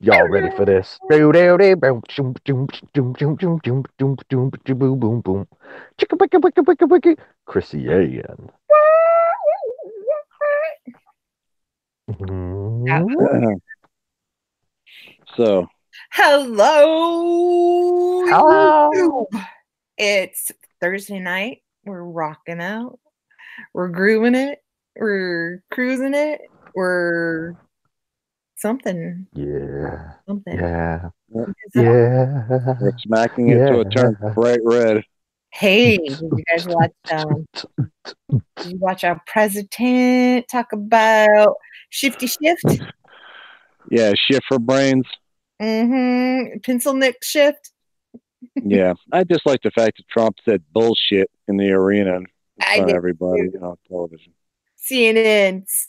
Y'all ready for this? Christian. Uh, So, Hello, Hello. YouTube. It's Thursday night. We're rocking out. We're grooving it. We're cruising it. We're something. Yeah. Something. Yeah. Because, Yeah. we're smacking it till it turns Yeah. bright red. hey, did you guys watch? Did you watch our president talk about shifty shift? Yeah, shift for brains. Pencil neck shift. Yeah, I just like the fact that Trump said bullshit in the arena in I front of did everybody too. on television. CNN's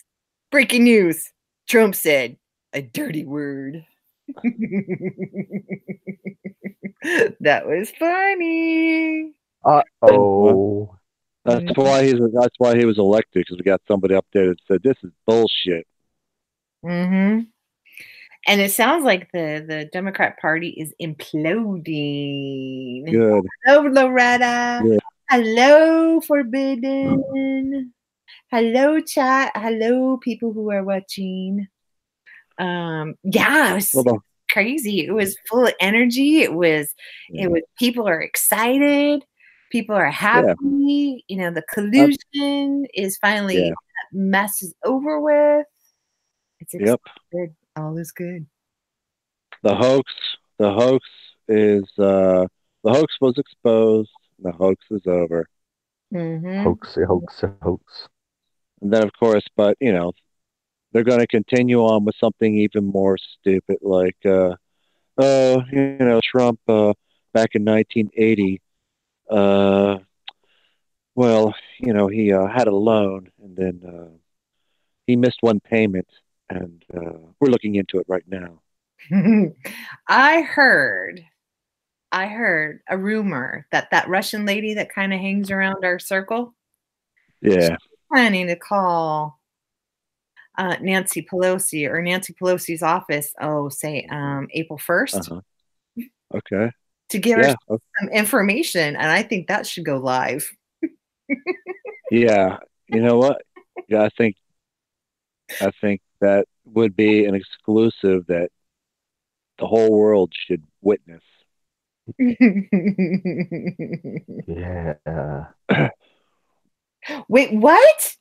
breaking news. Trump said a dirty word. That was funny. Well, Oh. that's why he was elected, because we got somebody up there that said this is bullshit. Mm-hmm. And it sounds like the Democrat Party is imploding. Good. Hello, Loretta. Good. Hello, Forbidden. Hello, chat. Hello, people who are watching. Yeah, it was Well, crazy. It was full of energy. It was people are excited. People are yeah, happy. You know, the uh, collusion is finally yeah, mess is over with. It's yep. good. All is good. The hoax, the hoax the hoax was exposed. The hoax is over. Mm-hmm. Hoaxy, hoaxy, hoax. And then, of course, but they're going to continue on with something even more stupid, like, Trump back in 1980. Uh, well, he had a loan, and then he missed one payment, and we're looking into it right now. I heard a rumor that Russian lady that kind of hangs around our circle, she's Yeah. planning to call Nancy Pelosi or Nancy Pelosi's office, say April 1st Uh-huh. Okay. to give her Yeah. some information. And I think that should go live. Yeah. You know what? Yeah, I think that would be an exclusive that the whole world should witness. Yeah. Wait, what?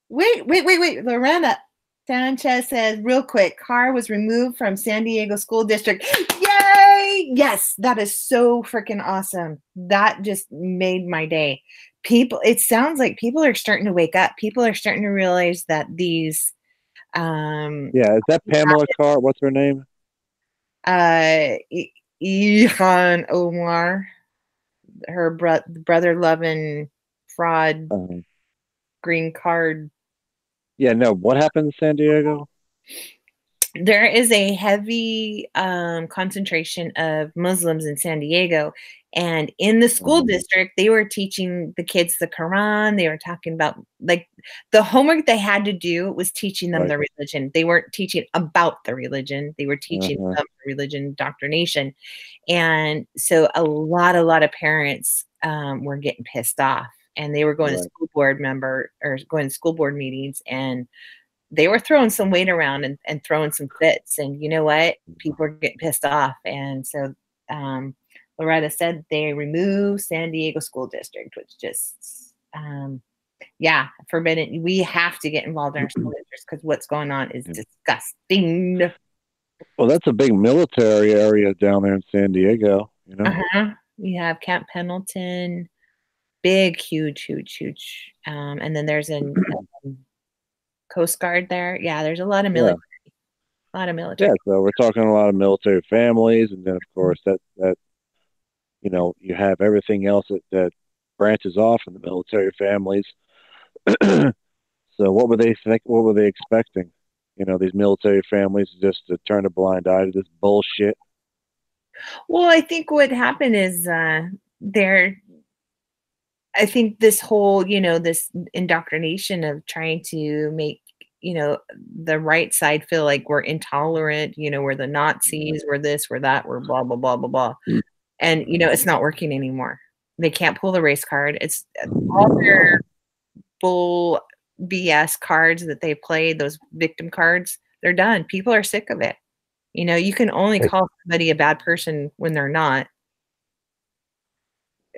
Wait. Lorena Sanchez says, real quick, car was removed from San Diego School District. Yay! Yes, that is so freaking awesome. That just made my day. It sounds like people are starting to wake up. People are starting to realize that these, Yeah. Is that Pamela Carr? What's her name? Ilhan Omar, her brother loving fraud Um, green card. yeah. No. What happened in San Diego? There is a heavy concentration of Muslims in San Diego. And in the school district, they were teaching the kids the Quran. They were talking about, like, the homework they had to do was teaching them Right. the religion. They weren't teaching about the religion. They were teaching Uh-huh. them the religion indoctrination. And so a lot of parents were getting pissed off. And they were going to Right. school board meetings, and they were throwing some weight around and throwing some fits. And you know what? People are getting pissed off. And so Loretta said they removed San Diego School District, which just, forbidden. We have to get involved in our school districts because what's going on is disgusting. Well, that's a big military area down there in San Diego. We have Camp Pendleton, big, huge. And then there's a Coast Guard there. Yeah, there's a lot of Yeah. military. A lot of military. Yeah. So we're talking a lot of military families, and then of course that you have everything else that branches off from the military families. So what were they think? What were they expecting? These military families just to turn a blind eye to this bullshit. Well, I think what happened is I think this whole, this indoctrination of trying to make, the right side feel like we're intolerant, we're the Nazis, we're this, we're that, we're blah, blah, blah, blah, blah. And, it's not working anymore. They can't pull the race card. It's all their bull BS cards that they played, those victim cards, they're done. People are sick of it. You can only call somebody a bad person when they're not.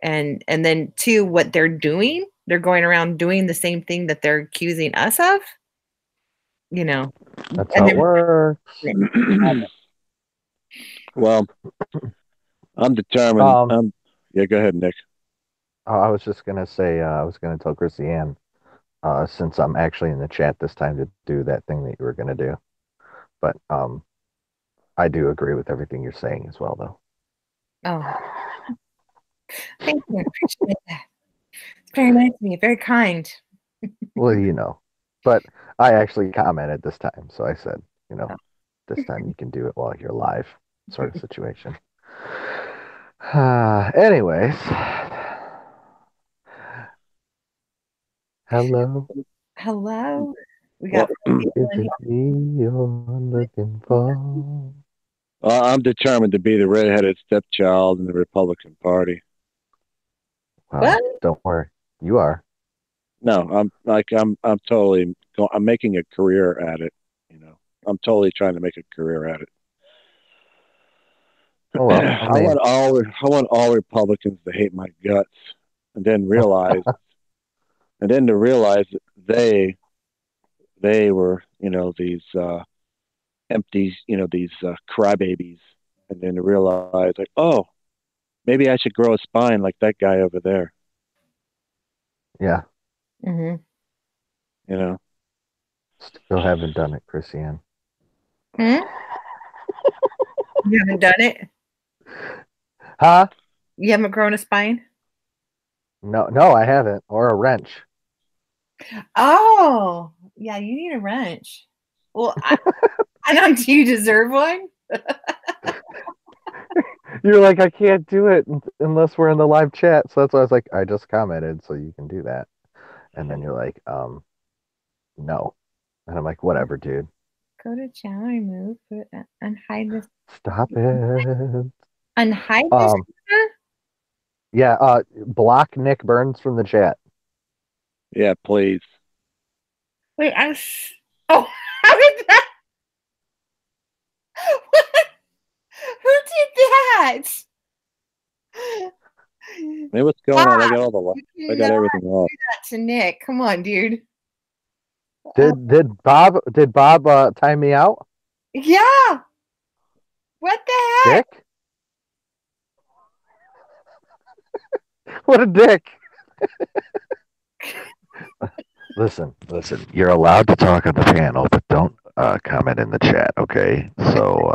And then two, what they're doing, they're going around doing the same thing that they're accusing us of. That's how it works. Well, I'm determined. Yeah, go ahead, Nick. I was just gonna say, I was gonna tell Chrissy Ann, since I'm actually in the chat this time, to do that thing that you were gonna do. But I do agree with everything you're saying as well, though. Oh, thank you. I appreciate that. It's very nice of you. Very kind. Well, but I actually commented this time, so I said, this time you can do it while you're live, sort of situation. Anyways, hello. Hello. We got. Is it me you're looking for? I'm determined to be the redheaded stepchild in the Republican Party. Well, don't worry, you are. No, I'm totally. I'm making a career at it. I'm totally trying to make a career at it. Oh, well, I want all Republicans to hate my guts, and then realize, that they were, these empty, these crybabies, and then to realize, like, oh, maybe I should grow a spine like that guy over there. Yeah. Mm-hmm. Still haven't done it, Chrissy Ann. You haven't done it? Huh? You haven't grown a spine? No, I haven't. Or a wrench. Oh, yeah, you need a wrench. Well, I don't. Do you deserve one? You're like, I can't do it unless we're in the live chat. So that's why I was like, I just commented, so you can do that. And then you're like, no. And I'm like, whatever, dude. Go to channel, remove, unhide this. Stop it. Unhide this. Yeah, block Nick Burns from the chat. Yeah, please. Wait, how did that? Who did that? Hey, what's going on? I got everything off. Do that to Nick. Come on, dude. Did Bob time me out? Yeah. What the heck? Dick? What a dick. Listen. You're allowed to talk on the panel, but don't comment in the chat, okay? So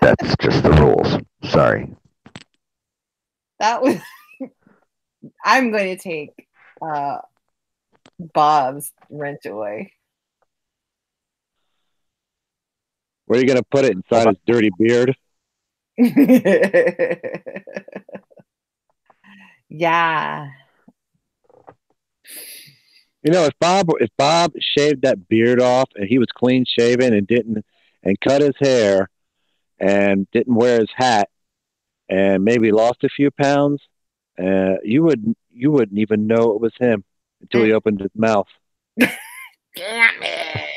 that's just the rules. Sorry. That was. I'm going to take Bob's wrench away. Where are you going to put it? Inside his dirty beard? Yeah. If Bob shaved that beard off and he was clean shaven and cut his hair and didn't wear his hat and maybe lost a few pounds, you wouldn't even know it was him until he opened his mouth. Damn it.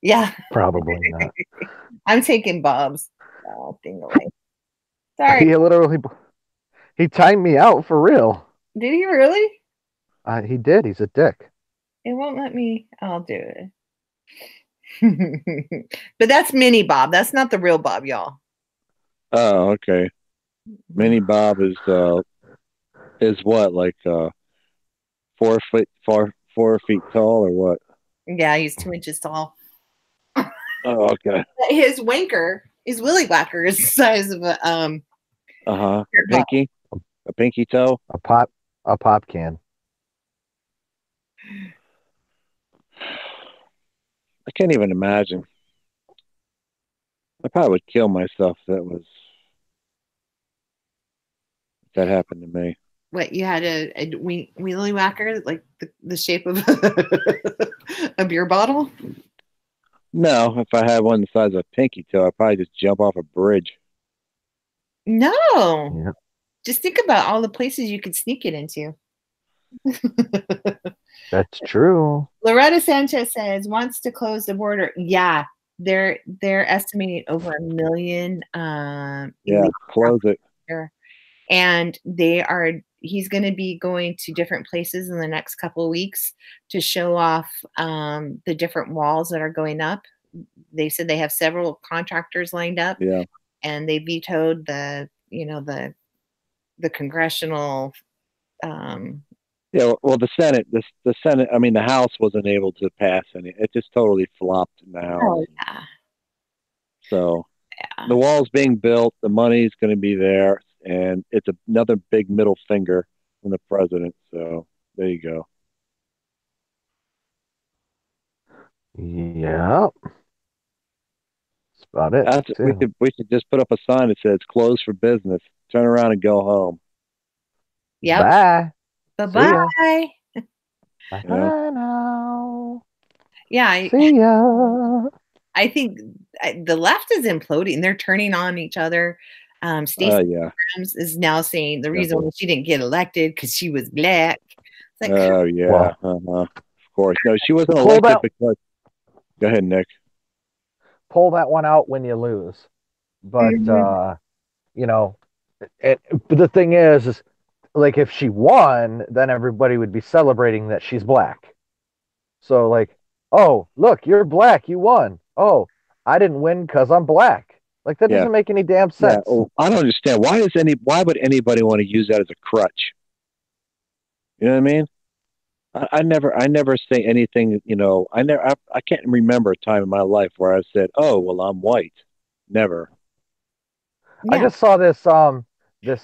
Yeah. Probably not. I'm taking Bob's thing away. Sorry. He timed me out for real. Did he really? He did. He's a dick. It won't let me. I'll do it. But that's mini Bob. That's not the real Bob, y'all. Oh, okay. Mini Bob is what, like 4 feet tall or what? Yeah, he's 2 inches tall. Oh, okay. His wanker, his willy whacker is the size of a pinky, a pinky toe, a pop can. I can't even imagine. I probably would kill myself if that happened to me. What, you had a wheelie whacker, like the shape of a beer bottle? No, if I had one the size of a pinky toe, I'd probably just jump off a bridge. No. Yeah, Just think about all the places you could sneak it into. that's true. Loretta Sanchez says wants to close the border. Yeah, they're estimating over 1 million Yeah, close it. here, and he's going to be going to different places in the next couple of weeks to show off the different walls that are going up. They said they have several contractors lined up, Yeah. and they vetoed the congressional. Yeah, well, the Senate, the Senate, I mean, the House wasn't able to pass any. It just totally flopped in the House. Oh yeah. So Yeah. the wall's being built, the money's going to be there, and it's another big middle finger from the president. So there you go. Yeah, that's about it. We should just put up a sign that says "Closed for business." Turn around and go home. Yep. Bye. Bye-bye. Bye Yeah. now. Yeah, See ya. I think the left is imploding. They're turning on each other. Stacey Yeah. Abrams is now saying the reason why she didn't get elected because she was black. It's like, Oh yeah. Of course. No, she wasn't Pull elected that- because. Go ahead, Nick. Pull that one out when you lose. But you know, but the thing is like if she won, then everybody would be celebrating that she's black. So like, oh, look, you're black, you won. Oh, I didn't win because I'm black. Like that doesn't make any damn sense. Yeah. Oh, I don't understand. Why would anybody want to use that as a crutch? You know what I mean? I never say anything, I can't remember a time in my life where I said, "Oh, well, I'm white." Never. yeah. I just saw this this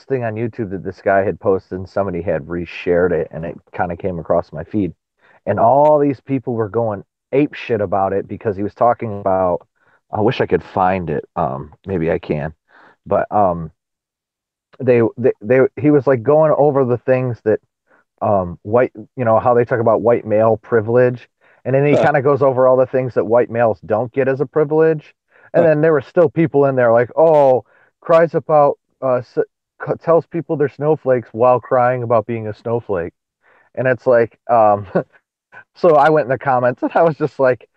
thing on YouTube that this guy had posted and somebody had reshared it and it kind of came across my feed. And all these people were going ape shit about it because he was talking about I wish I could find it. Maybe I can. But they he was like going over the things that white, how they talk about white male privilege, and then he kind of goes over all the things that white males don't get as a privilege, and then there were still people in there like, oh, cries about tells people they're snowflakes while crying about being a snowflake, and it's like, so I went in the comments and I was just like,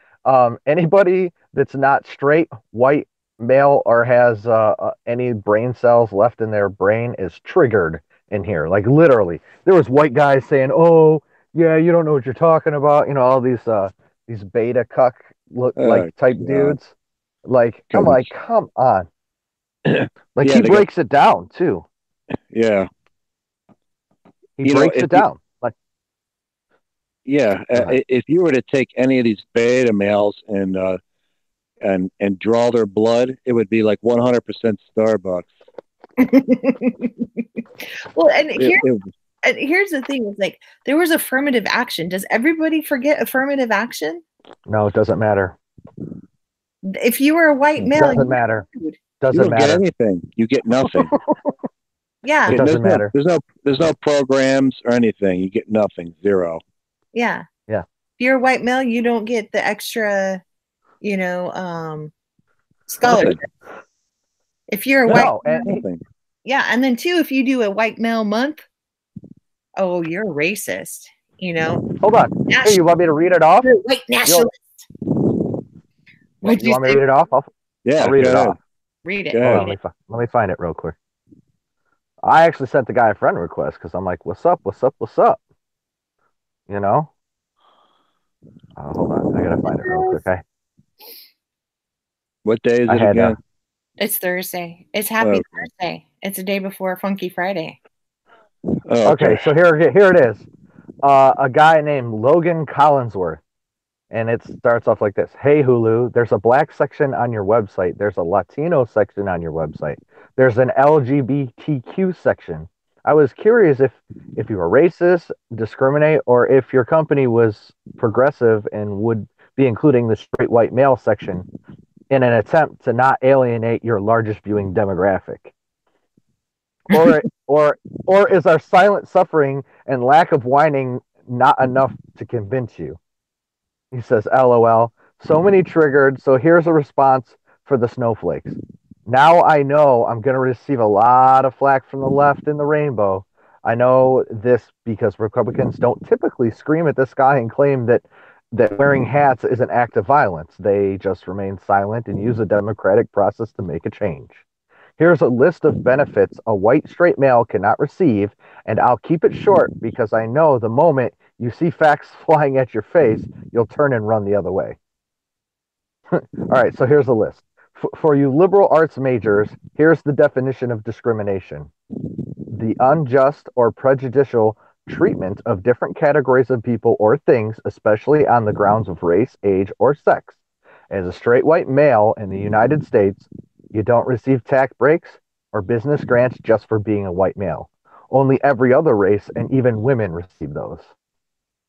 anybody that's not straight white male or has any brain cells left in their brain is triggered in here. Like literally, there was white guys saying, "Oh, yeah, you don't know what you're talking about." All these beta cuck look like type dudes. Like I'm like, come on. Like he breaks it down too. Yeah, he breaks it down. Like, yeah, if you were to take any of these beta males and draw their blood, it would be like 100% Starbucks. Well, and here's the thing: is like there was affirmative action. Does everybody forget affirmative action? No, it doesn't matter. If you were a white male, doesn't matter. You don't get anything. You get nothing. Yeah, it doesn't matter. There's no programs or anything. You get nothing. Zero. Yeah. Yeah. If you're a white male, you don't get the extra, scholarship. If you're a white male, yeah, and then too, if you do a white male month, oh, you're a racist. Hold on. Hey, you want me to read it off? You're a white nationalist. You want me to read it off? I'll read it off. Read it. Hold on, let me find it real quick. I actually sent the guy a friend request because I'm like, "What's up? What's up? What's up?" Hold on, I gotta find it real quick. What day is it again? It's Thursday. It's Happy Thursday. It's the day before Funky Friday. Oh, okay, so here it is. A guy named Logan Collinsworth. And it starts off like this. Hey, Hulu, there's a black section on your website. There's a Latino section on your website. There's an LGBTQ section. I was curious if you were racist, discriminate, or if your company was progressive and would be including the straight white male section in an attempt to not alienate your largest viewing demographic. Or is our silent suffering and lack of whining not enough to convince you? He says, LOL. So many triggered. So here's a response for the snowflakes. Now I know I'm going to receive a lot of flack from the left in the rainbow. I know this because Republicans don't typically scream at the sky and claim that wearing hats is an act of violence. They just remain silent and use the democratic process to make a change. Here's a list of benefits a white straight male cannot receive, and I'll keep it short because I know the moment you see facts flying at your face, you'll turn and run the other way. All right, so here's a list. For you liberal arts majors, here's the definition of discrimination: the unjust or prejudicial treatment of different categories of people or things, especially on the grounds of race, age, or sex. As a straight white male in the United States, you don't receive tax breaks or business grants just for being a white male. Only every other race and even women receive those.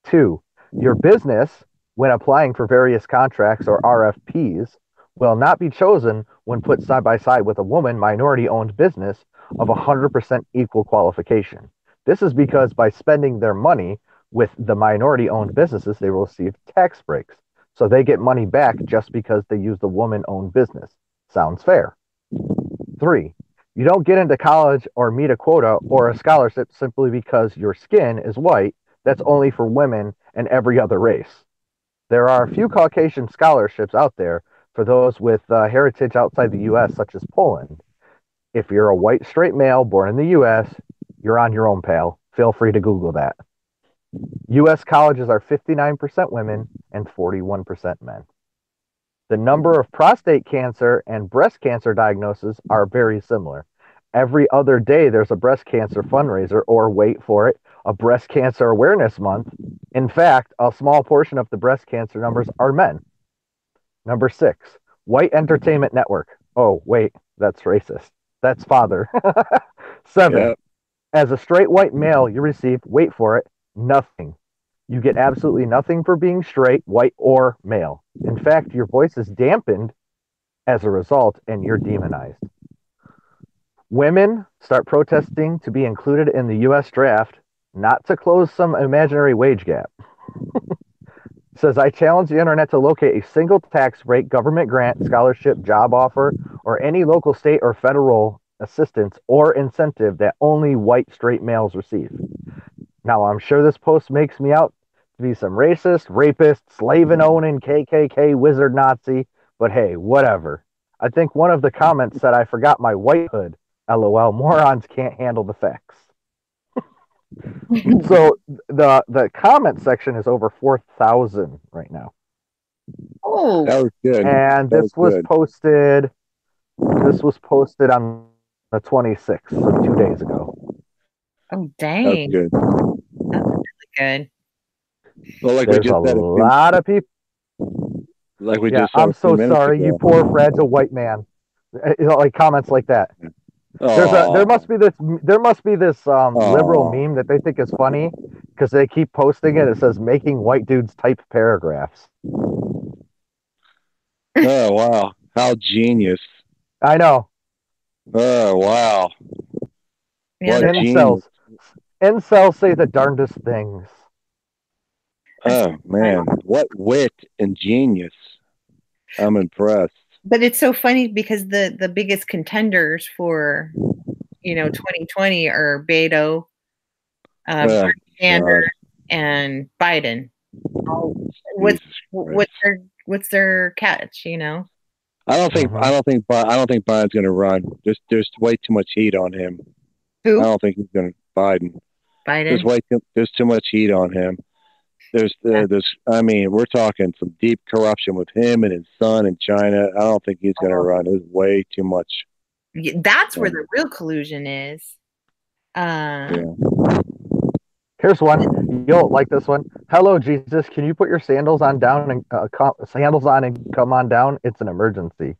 2, your business, when applying for various contracts or RFPs, will not be chosen when put side by side with a woman minority-owned business of 100% equal qualification. This is because by spending their money with the minority-owned businesses, they will receive tax breaks. So they get money back just because they use the woman-owned business. Sounds fair. 3, you don't get into college or meet a quota or a scholarship simply because your skin is white. That's only for women and every other race. There are a few Caucasian scholarships out there for those with heritage outside the U.S., such as Poland. If you're a white straight male born in the U.S., you're on your own, pal. Feel free to Google that. U.S. colleges are 59% women and 41% men. The number of prostate cancer and breast cancer diagnoses are very similar. Every other day, there's a breast cancer fundraiser, or wait for it, a breast cancer awareness month. In fact, a small portion of the breast cancer numbers are men. Number 6, white entertainment network. Oh, wait, that's racist. That's father. 7, Yeah. as a straight white male, you receive, wait for it, nothing. You get absolutely nothing for being straight, white, or male. In fact, your voice is dampened as a result, and you're demonized. Women start protesting to be included in the U.S. draft, not to close some imaginary wage gap. Says, I challenge the internet to locate a single tax break, government grant, scholarship, job offer, or any local, state, or federal assistance or incentive that only white straight males receive. Now, I'm sure this post makes me out to be some racist, rapist, slave-owning, KKK, wizard Nazi, but hey, whatever. I think one of the comments said I forgot my whitehood. LOL, morons can't handle the facts. So the comment section is over 4,000 right now. Oh, That was good. And That this was good. posted on the 26th, so 2 days ago. oh, That was dang. good. That's really good. Well, like There's we just a said, lot of people. like we Yeah, just said I'm a few so minutes sorry, ago. you poor fragile white man. Like comments like that. There must be this liberal Oh, meme that they think is funny because they keep posting it. It says making white dudes type paragraphs. oh, wow. How genius. I know. Oh, wow. Yeah, What that- genius. Incels say the darndest things. Oh, man. What wit and genius. I'm impressed. but it's so funny because the biggest contenders for 2020 are Beto, Oh, Bernie Sanders, God. and Biden. What's Jesus what's Christ. what's their catch? I don't think Biden's going to run. There's way too much heat on him. I Who? don't think he's going to Biden. Biden. There's too much heat on him. I mean, we're talking some deep corruption with him and his son in China. I don't think he's going to run. There's way too much. That's where the real collusion is. Yeah. Here's one. You'll like this one. Hello, Jesus. Can you put your sandals on down and sandals on and come on down? It's an emergency.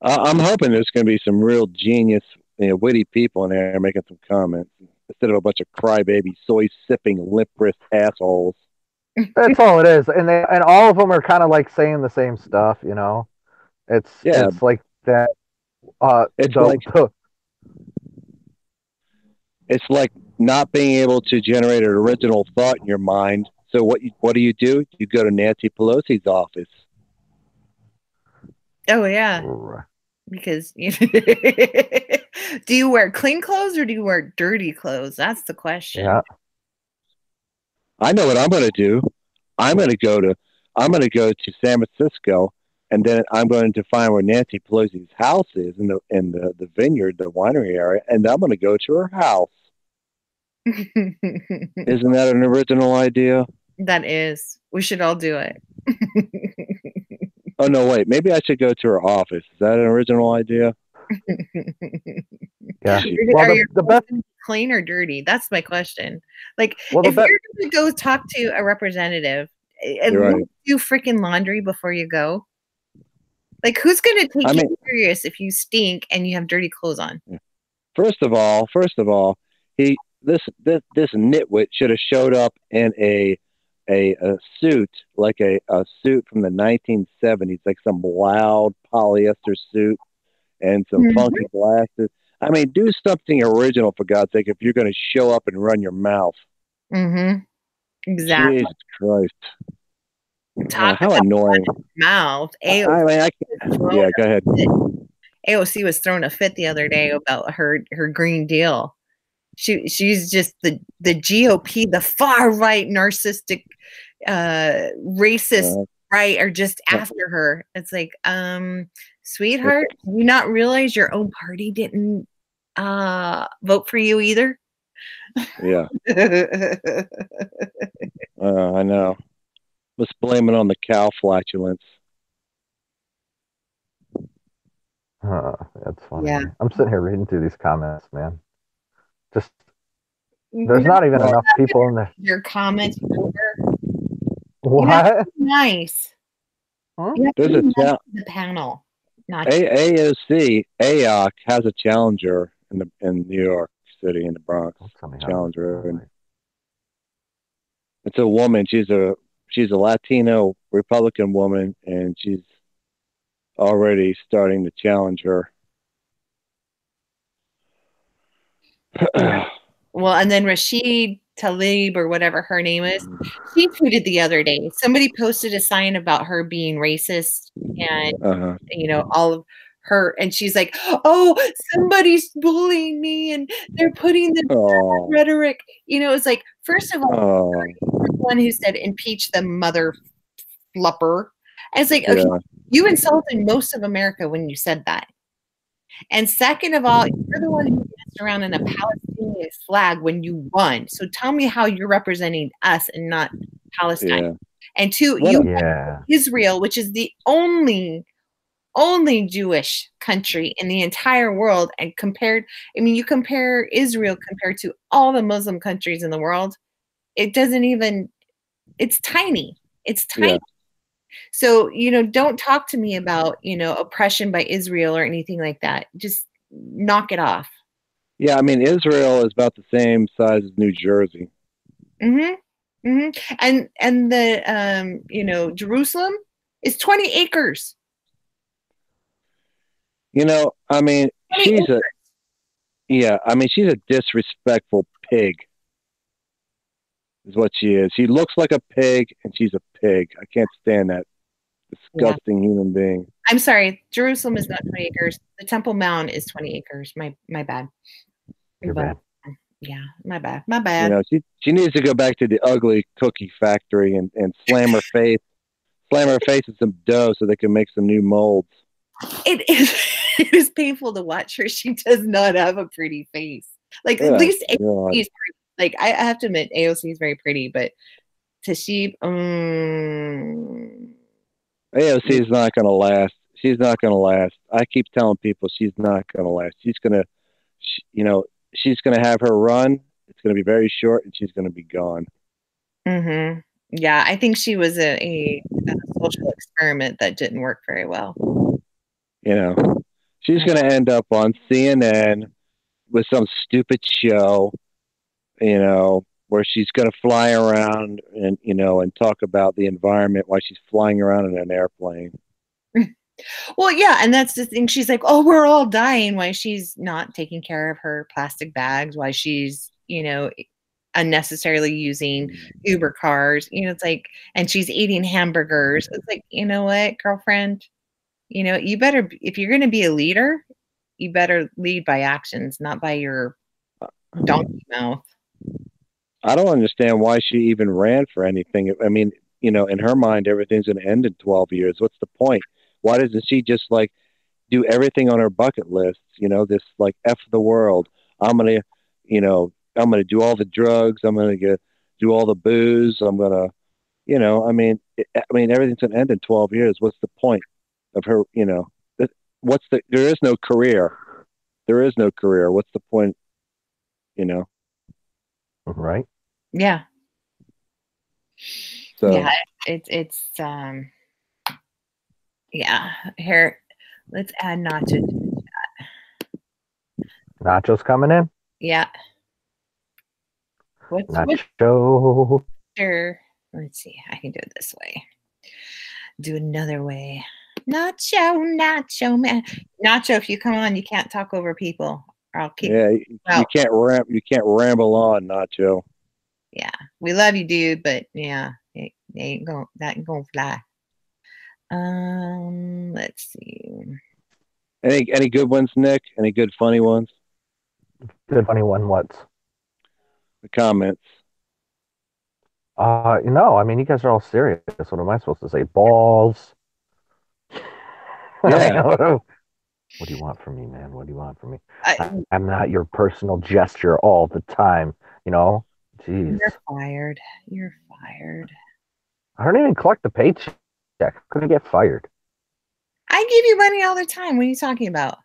I'm hoping there's going to be some real genius, witty people in there making some comments instead of a bunch of crybaby, soy sipping, lip wrist assholes. That's all it is, and all of them are kind of like saying the same stuff, Yeah, it's like that. it's like The it's like not being able to generate an original thought in your mind. So what do? You go to Nancy Pelosi's office. Oh yeah, because do you wear clean clothes or do you wear dirty clothes? That's the question. yeah. I know what I'm going to do. I'm going to go to San Francisco, and then I'm going to find where Nancy Pelosi's house is in the vineyard, the winery area, and I'm going to go to her house. Isn't that an original idea? That is. We should all do it. Oh no, wait. Maybe I should go to her office. Is that an original idea? Yeah. Are your best clean or dirty? That's my question. Like, if you're going to go talk to a representative, and do freaking laundry before you go. Like, who's going to take you serious if you stink and you have dirty clothes on? First of all, this nitwit should have showed up in a suit, like a suit from the 1970s, like some loud polyester suit and some funky glasses. I mean, do something original, for God's sake, if you're going to show up and run your mouth. Mm-hmm. Exactly. Jesus Christ. How annoying. Mouth. Yeah, go ahead. AOC was throwing a fit the other day about her Green Deal. She's just the GOP, the far right, narcissistic, racist right are just after her. It's like, sweetheart, do you not realize your own party didn't vote for you either? Yeah. I know. Let's blame it on the cow flatulence. That's funny. Yeah. I'm sitting here reading through these comments, man. Just there's not even enough people in there. Your comments over. What? Nice. Huh? There's the panel. AOC has a challenger in New York City, in the Bronx. Challenger, and it's a woman. She's a Latino Republican woman, and she's already starting to challenge her. Well, and then Rashid Tlaib, or whatever her name is, she tweeted the other day. Somebody posted a sign about her being racist, and all of her, and she's like, "Oh, somebody's bullying me, and they're putting the rhetoric." It's like, first of all, the one who said impeach the mother flupper. And it's like, okay, you insulted most of America when you said that. And second of all, you're the one who danced around in a Palestinian flag when you won. So tell me how you're representing us and not Palestine. Yeah. And two, Israel, which is the only Jewish country in the entire world, and you compare Israel compared to all the Muslim countries in the world, it's tiny. It's tiny. Yeah. So, don't talk to me about, oppression by Israel or anything like that. Just knock it off. Yeah, I mean, Israel is about the same size as New Jersey. Mm-hmm. Mm-hmm. And the, Jerusalem is 20 acres. I mean, she's a disrespectful pig. Is what she is. She looks like a pig, and she's a pig. I can't stand that disgusting human being. I'm sorry, Jerusalem is not 20 acres. The Temple Mount is 20 acres. My bad. You're bad. Yeah, my bad. She needs to go back to the ugly cookie factory and slam her face in some dough so they can make some new molds. It is painful to watch her. She does not have a pretty face. Like, at least AOC is pretty. Like, I have to admit, AOC is very pretty, but Tlaib, AOC is not going to last. She's not going to last. I keep telling people she's not going to last. She's going to have her run. It's going to be very short, and she's going to be gone. Mm-hmm. Yeah, I think she was a social experiment that didn't work very well. She's going to end up on CNN with some stupid show, where she's going to fly around and talk about the environment while she's flying around in an airplane. Well, yeah, and that's the thing. She's like, "Oh, we're all dying." Why she's not taking care of her plastic bags? Why she's, unnecessarily using Uber cars? It's like, and she's eating hamburgers. It's like, you know what, girlfriend? You better, if you're going to be a leader, you better lead by actions, not by your donkey mouth. I don't understand why she even ran for anything. I mean, in her mind, everything's going to end in 12 years. What's the point? Why doesn't she just like do everything on her bucket list? This like F the world. I'm going to, I'm going to do all the drugs. I'm going to do all the booze. I'm going to, everything's going to end in 12 years. What's the point of her, there is no career. There is no career. What's the point, Right. Yeah. So yeah, it's yeah. Here, let's add Nacho. Nacho's coming in. Yeah. What's Nacho? sure? Let's see. I can do it this way. Do it another way. Nacho, man. Nacho, if you come on, you can't talk over people. Or I'll keep. Yeah, you can't ramble on, Nacho. Yeah, we love you, dude, but yeah, it ain't gonna fly. Let's see. Any good ones, Nick? Any good funny ones? Good funny one. What? The comments. I mean, you guys are all serious. What am I supposed to say? Balls. Yeah. What do you want from me, man? What do you want from me? I'm not your personal gesture all the time. Jeez. You're fired. You're fired. I don't even collect the paycheck. Could I get fired? I give you money all the time. What are you talking about?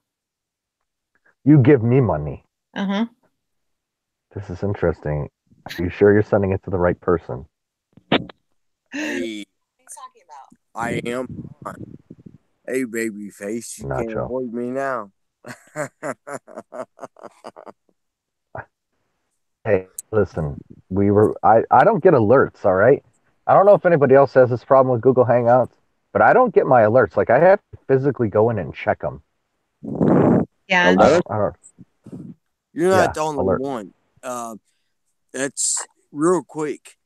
You give me money. Uh-huh. This is interesting. Are you sure you're sending it to the right person? Hey, what are you talking about? I am. Hey, baby face, you can't Nacho. avoid me now. Hey, listen, I don't get alerts, all right? I don't know if anybody else has this problem with Google Hangouts, but I don't get my alerts. Like, I have to physically go in and check them. Yeah. I don't, You're Yeah, not the only alert. one. That's real quick.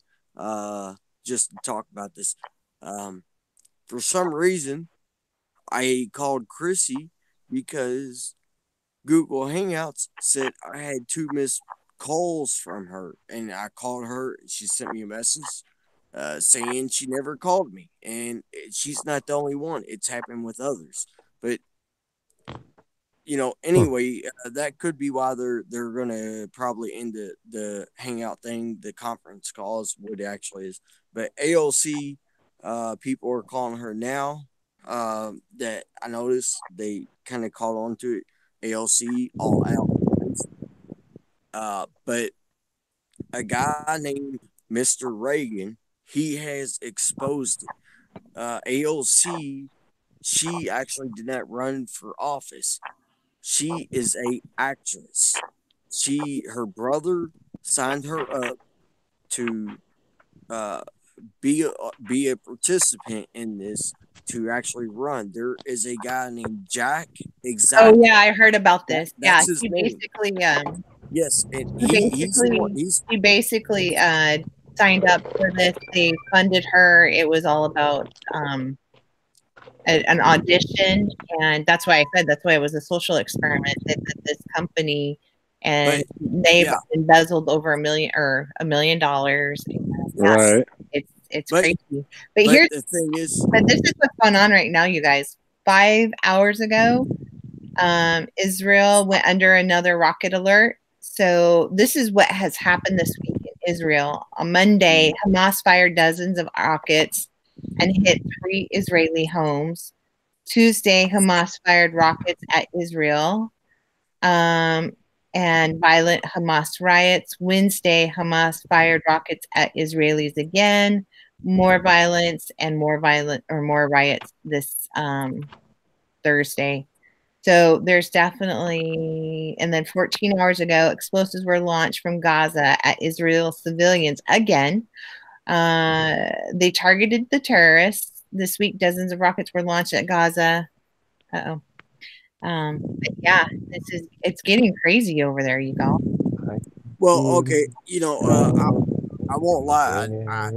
Just to talk about this. For some reason, I called Chrissy because Google Hangouts said I had 2 missed calls from her, and I called her. And she sent me a message saying she never called me, and she's not the only one. It's happened with others, but anyway, that could be why they're gonna probably end the hangout thing, the conference calls, what it actually is. But AOC, people are calling her now. That I noticed they kind of caught on to it. AOC all out. But a guy named Mr. Reagan, he has exposed it. AOC, she actually did not run for office. She is a actress. Her brother signed her up to be a participant in this to actually run. There is a guy named Jack. Exactly. Oh yeah, I heard about this. That's yeah, his he name. basically Yes, and he basically signed up for this. They funded her. It was all about an audition, and that's why it was a social experiment that this company, and they've embezzled over $1 million. Right. It's crazy. But here's the thing is, but this is what's going on right now, you guys. 5 hours ago, Israel went under another rocket alert. So this is what has happened this week in Israel. On Monday, Hamas fired dozens of rockets and hit 3 Israeli homes. Tuesday, Hamas fired rockets at Israel and violent Hamas riots. Wednesday, Hamas fired rockets at Israelis again. More violence and more riots this Thursday. So there's definitely, and then 14 hours ago, explosives were launched from Gaza at Israel civilians again. They targeted the terrorists. This week, dozens of rockets were launched at Gaza. Uh-oh. But yeah, it's getting crazy over there, you go. Well, okay, I won't lie. I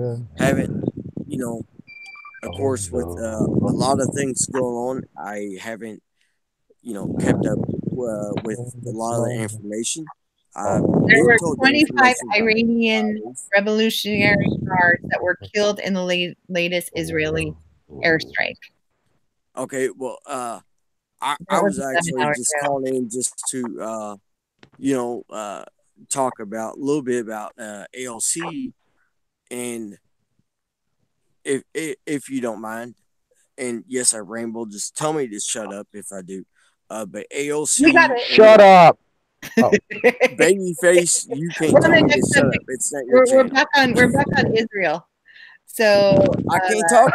haven't, of course, with a lot of things going on, I haven't, kept up with a lot of the information. I've There been were told the 25 information about Iranian this. Revolutionary Guards that were killed in the latest Israeli airstrike. Okay, well, I That was was a actually 7-hour just drill. calling in just to, talk about a little bit about ALC, and if you don't mind, and yes, I ramble. Just tell me to shut up if I do. But We got ALC it. Shut and up. Oh, Babyface, you can't We're on tell the me to next shut up. subject. It's not your We're channel. back on Israel. So I can't talk.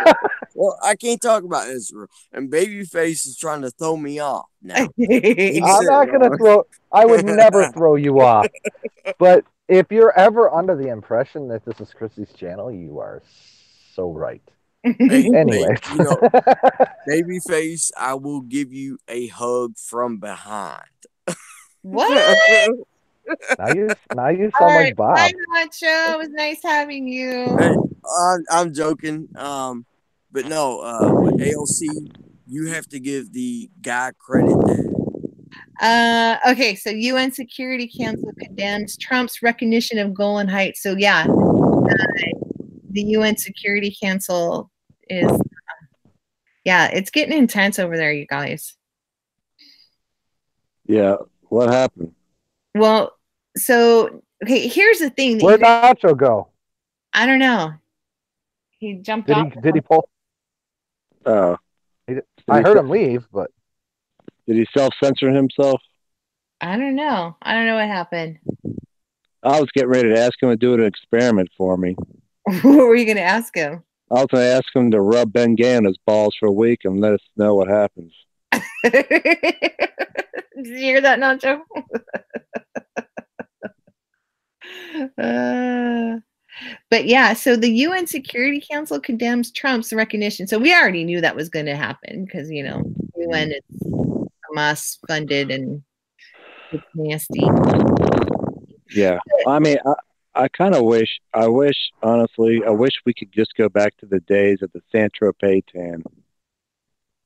Well, I can't talk about Israel. And Babyface is trying to throw me off now. He I'm said, not gonna throw. I would never throw you off. But if you're ever under the impression that this is Chrissy's channel, you are so right. hey, Anyways, Babyface, I will give you a hug from behind. what? now you All sound right, like Bob. bye, Nacho. It was nice having you. Hey, I'm joking. But no, with ALC, you have to give the guy credit that Okay, so UN Security Council condemns Trump's recognition of Golan Heights. So yeah, the UN Security Council is, yeah, it's getting intense over there, you guys. Yeah. What happened? Well, so okay, here's the thing that Where'd Nacho go? I don't know. He jumped off. Did he pull? Oh. I heard him leave, but Did he self-censor himself? I don't know. I don't know what happened. I was getting ready to ask him to do an experiment for me. What were you going to ask him? I was going to ask him to rub Ben Gay on his balls for a week and let us know what happens. Did you hear that, Nacho? But yeah, so the UN Security Council condemns Trump's recognition. So we already knew that was going to happen because, UN is Hamas funded and it's nasty. Yeah. I mean, I kind of wish, honestly, we could just go back to the days of the Saint-Tropez tan.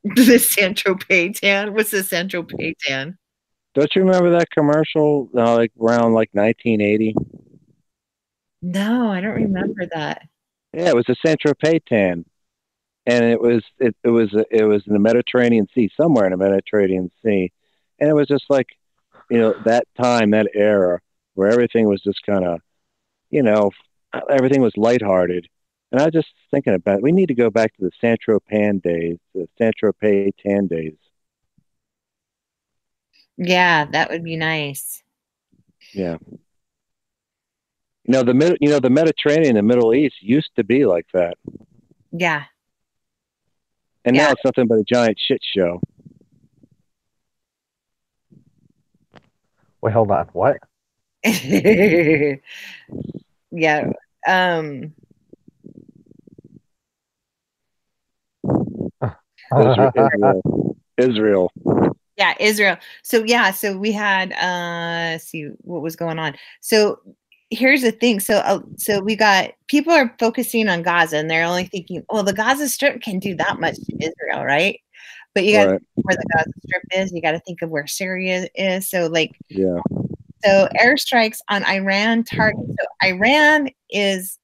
The Saint-Tropez tan? What's the Saint-Tropez tan? Don't you remember that commercial, around 1980? No, I don't remember that. Yeah, it was a Saint-Tropez tan, and it was in the Mediterranean Sea, somewhere in the Mediterranean Sea, and it was just like, that time, that era, where everything was just kind of, everything was lighthearted. And I was just thinking about it. We need to go back to the Saint-Tropez days, the Saint-Tropez tan days. Yeah, that would be nice. Yeah. The Mediterranean, the Middle East used to be like that. Yeah. And now it's nothing but a giant shit show. wait, hold on. What? Yeah. Israel. Yeah, Israel. So we had see what was going on. So here's the thing. So we got people are focusing on Gaza and they're only thinking, well, the Gaza Strip can do that much to Israel, right? But you got to think where the Gaza Strip is. You got to think of where Syria is. So so airstrikes on Iran targets. So Iran is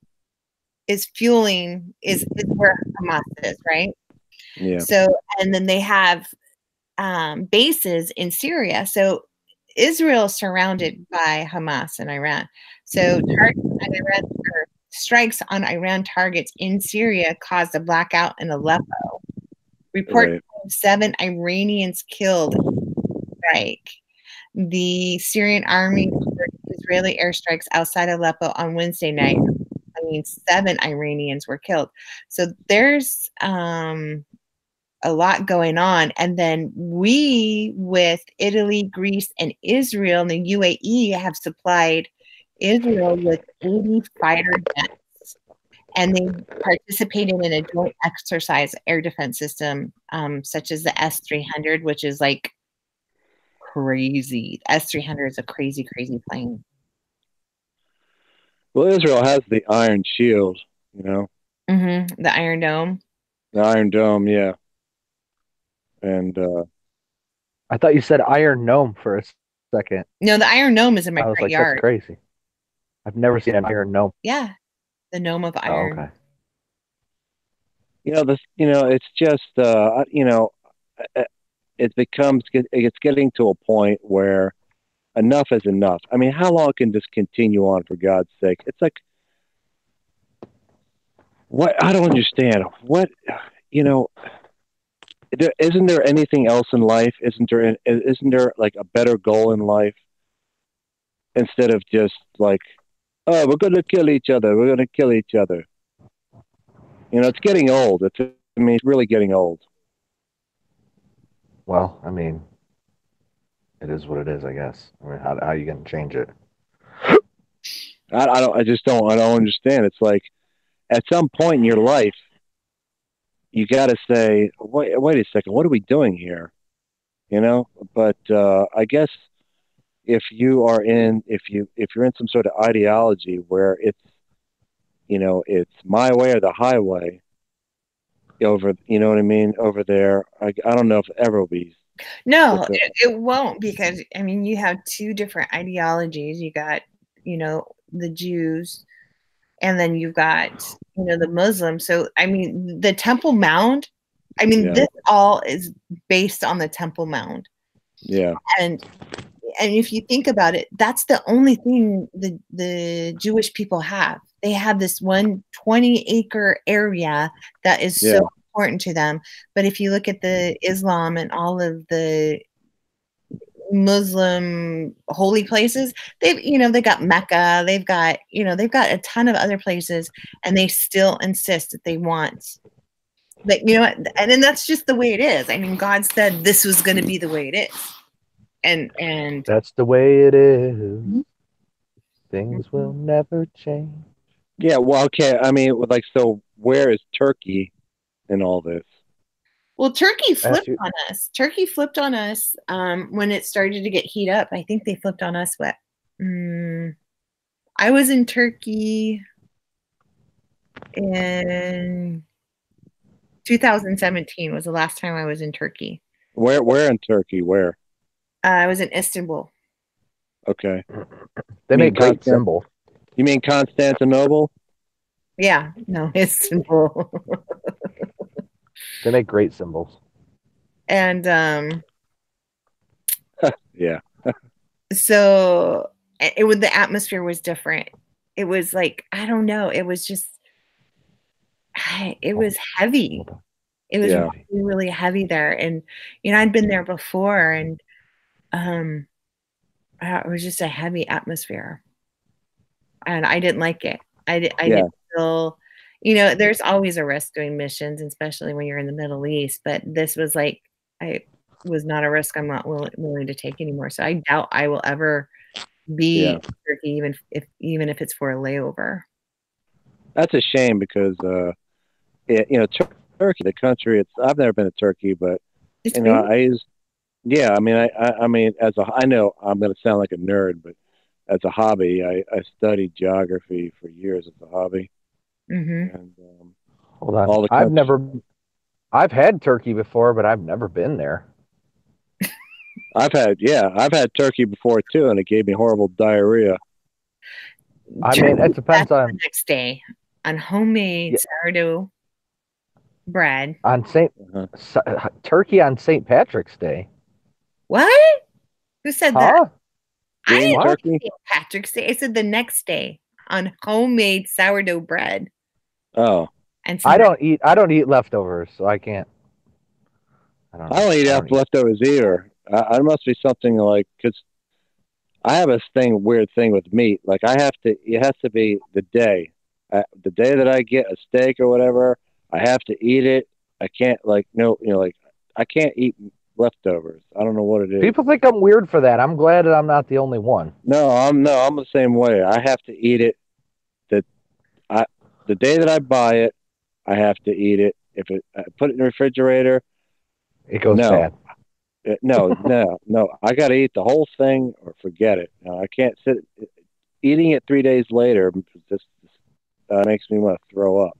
fueling is where Hamas is, right? Yeah. So and then they have bases in Syria. So Israel is surrounded by Hamas and Iran. So strikes on Iran targets in Syria caused a blackout in Aleppo. Report 7 Iranians killed in the strike. The Syrian army ordered Israeli airstrikes outside Aleppo on Wednesday night. 7 Iranians were killed. So there's a lot going on. And then we, with Italy, Greece, and Israel, and the UAE have supplied Israel with 80 fighter jets. and they participated in a joint exercise air defense system, such as the S-300, which is like crazy. The S-300 is a crazy, crazy plane. Well, Israel has the Iron Shield, you know, The Iron Dome. the Iron Dome, yeah. And I thought you said Iron Gnome for a second. No, the Iron Dome is in my I was front like, yard. that's crazy. I've never seen an Iron Gnome. Yeah, the Gnome of Oh, Iron. okay. you know, this, you know, it's just, you know, it's getting to a point where enough is enough. I mean, how long can this continue on, for God's sake? It's like, what? I don't understand. What, you know, isn't there anything else in life? Isn't there like a better goal in life instead of just like, oh, we're going to kill each other. We're going to kill each other. You know, it's getting old. It's really getting old. Well, I mean, it is what it is, I guess. I mean, how are you going to change it? I don't understand. It's like at some point in your life, you got to say, wait a second, what are we doing here? You know, but I guess if you're in some sort of ideology where it's, you know, it's my way or the highway over, you know what I mean, over there, I don't know if it ever will be. No, it won't, because I mean, you have two different ideologies. You got, you know, the Jews, and then you've got, you know, the Muslims. So I mean, the Temple Mount, I mean, Yeah. this all is based on the Temple Mount. Yeah. And if you think about it, that's the only thing the Jewish people have. They have this 20-acre area that is so important to them. But if you look at the Islam and all of the Muslim holy places, they got Mecca, they've got a ton of other places, and they still insist that they want that, you know what, and then that's just the way it is. I mean, God said this was going to be the way it is. And that's the way it is. Things will never change. Yeah, well, okay. I mean, like, so where is Turkey in all this? Well, Turkey flipped on us. Turkey flipped on us when it started to get heat up. I think they flipped on us. I was in Turkey in 2017 was the last time I was in Turkey. Where in Turkey? Where? I was in Istanbul. Okay. They make great symbols. You mean Constantinople? Yeah, no, Istanbul. They make great symbols. And yeah. So the atmosphere was different. It was like, I don't know, it was just, it was heavy. It was really, really heavy there. And, you know, I'd been there before, and it was just a heavy atmosphere. And I didn't like it. I didn't feel, you know, there's always a risk doing missions, especially when you're in the Middle East. But this was like, was not a risk I'm not willing to take anymore. So I doubt I will ever be in Turkey, even if it's for a layover. That's a shame, because you know, Turkey, the country, I've never been to Turkey, but you know, I mean, I know I'm going to sound like a nerd, but as a hobby, I studied geography for years as a hobby. And hold on, I've had Turkey before, but I've never been there. I've had turkey before too, and it gave me horrible diarrhea. I mean, it depends on the next day on homemade sourdough bread on turkey on St. Patrick's Day. What? Who said that? I didn't say St. Patrick's Day. I said the next day on homemade sourdough bread. Oh, and I don't eat leftovers, so I can't. I don't eat leftovers either. I must be something like, because I have a weird thing with meat. Like, it has to be the day that I get a steak or whatever, I have to eat it. I can't I can't eat leftovers. I don't know what it is. People think I'm weird for that. I'm glad that I'm not the only one. No, I'm the same way. I have to eat it. the day that I buy it, I have to eat it. If I put it in the refrigerator, It goes no. bad. No. I got to eat the whole thing or forget it. I can't sit eating it 3 days later. Just makes me want to throw up.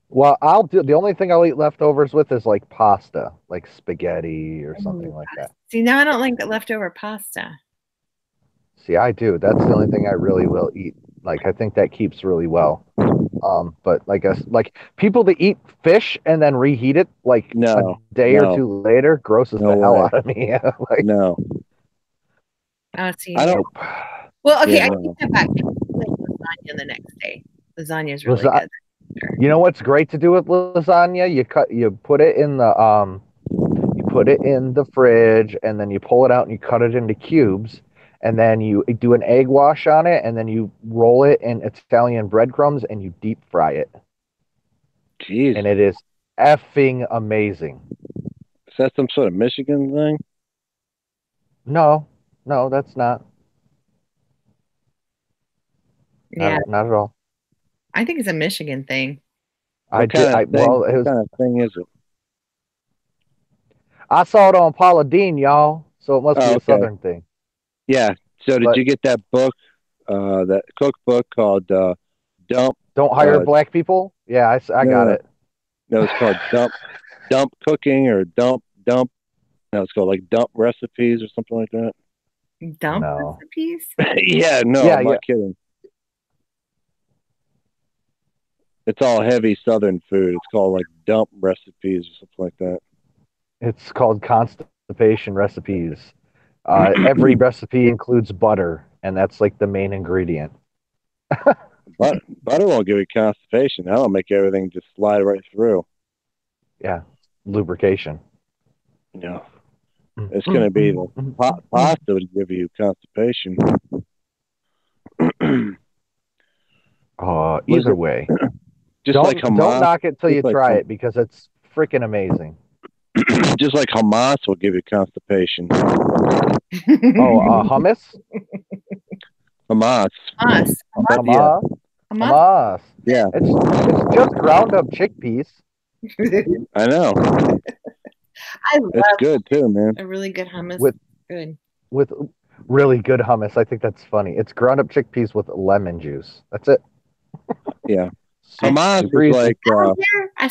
Well, I'll do the only thing I'll eat leftovers with is like pasta, like spaghetti or something like that. See, now I don't like leftover pasta. See, I do. That's the only thing I really will eat. Like, I think that keeps really well. But like people that eat fish and then reheat it like a day or two later grosses the hell out of me. Like, no. Oh, see, I don't. Well, okay, Yeah, I no. take that back. I like lasagna the next day. Lasagna is really good. Sure. You know what's great to do with lasagna? You put it in the fridge, and then you pull it out and you cut it into cubes, and then you do an egg wash on it, and then you roll it in Italian breadcrumbs and you deep fry it. Jeez. And it is effing amazing. Is that some sort of Michigan thing? No, that's not. Yeah, not at all. I think it's a Michigan thing. What kind of thing is it? I saw it on Paula Deen, y'all. So it must be a Southern thing. Yeah. So did you get that book, that cookbook called Dump? Don't hire black people? Yeah, I got it. No, it's called Dump Cooking or Dump. No, it's called like Dump Recipes or something like that. Dump recipes? Yeah, no, I'm not kidding. It's all heavy Southern food. It's called like Dump Recipes or something like that. It's called Constipation Recipes. Every recipe includes butter, and that's like the main ingredient. Butter won't give you constipation. That'll make everything just slide right through. Yeah, lubrication. No, it's going to be the pasta would give you constipation. Either way. Hamas. Don't knock it till you try it, because it's freaking amazing. Just like Hamas will give you constipation. Hummus? Hamas. Hamas. Yeah. It's just ground up chickpeas. I know. It's good too, man. A really good hummus. With really good hummus. I think that's funny. It's ground up chickpeas with lemon juice. That's it. Yeah. Hamas is like I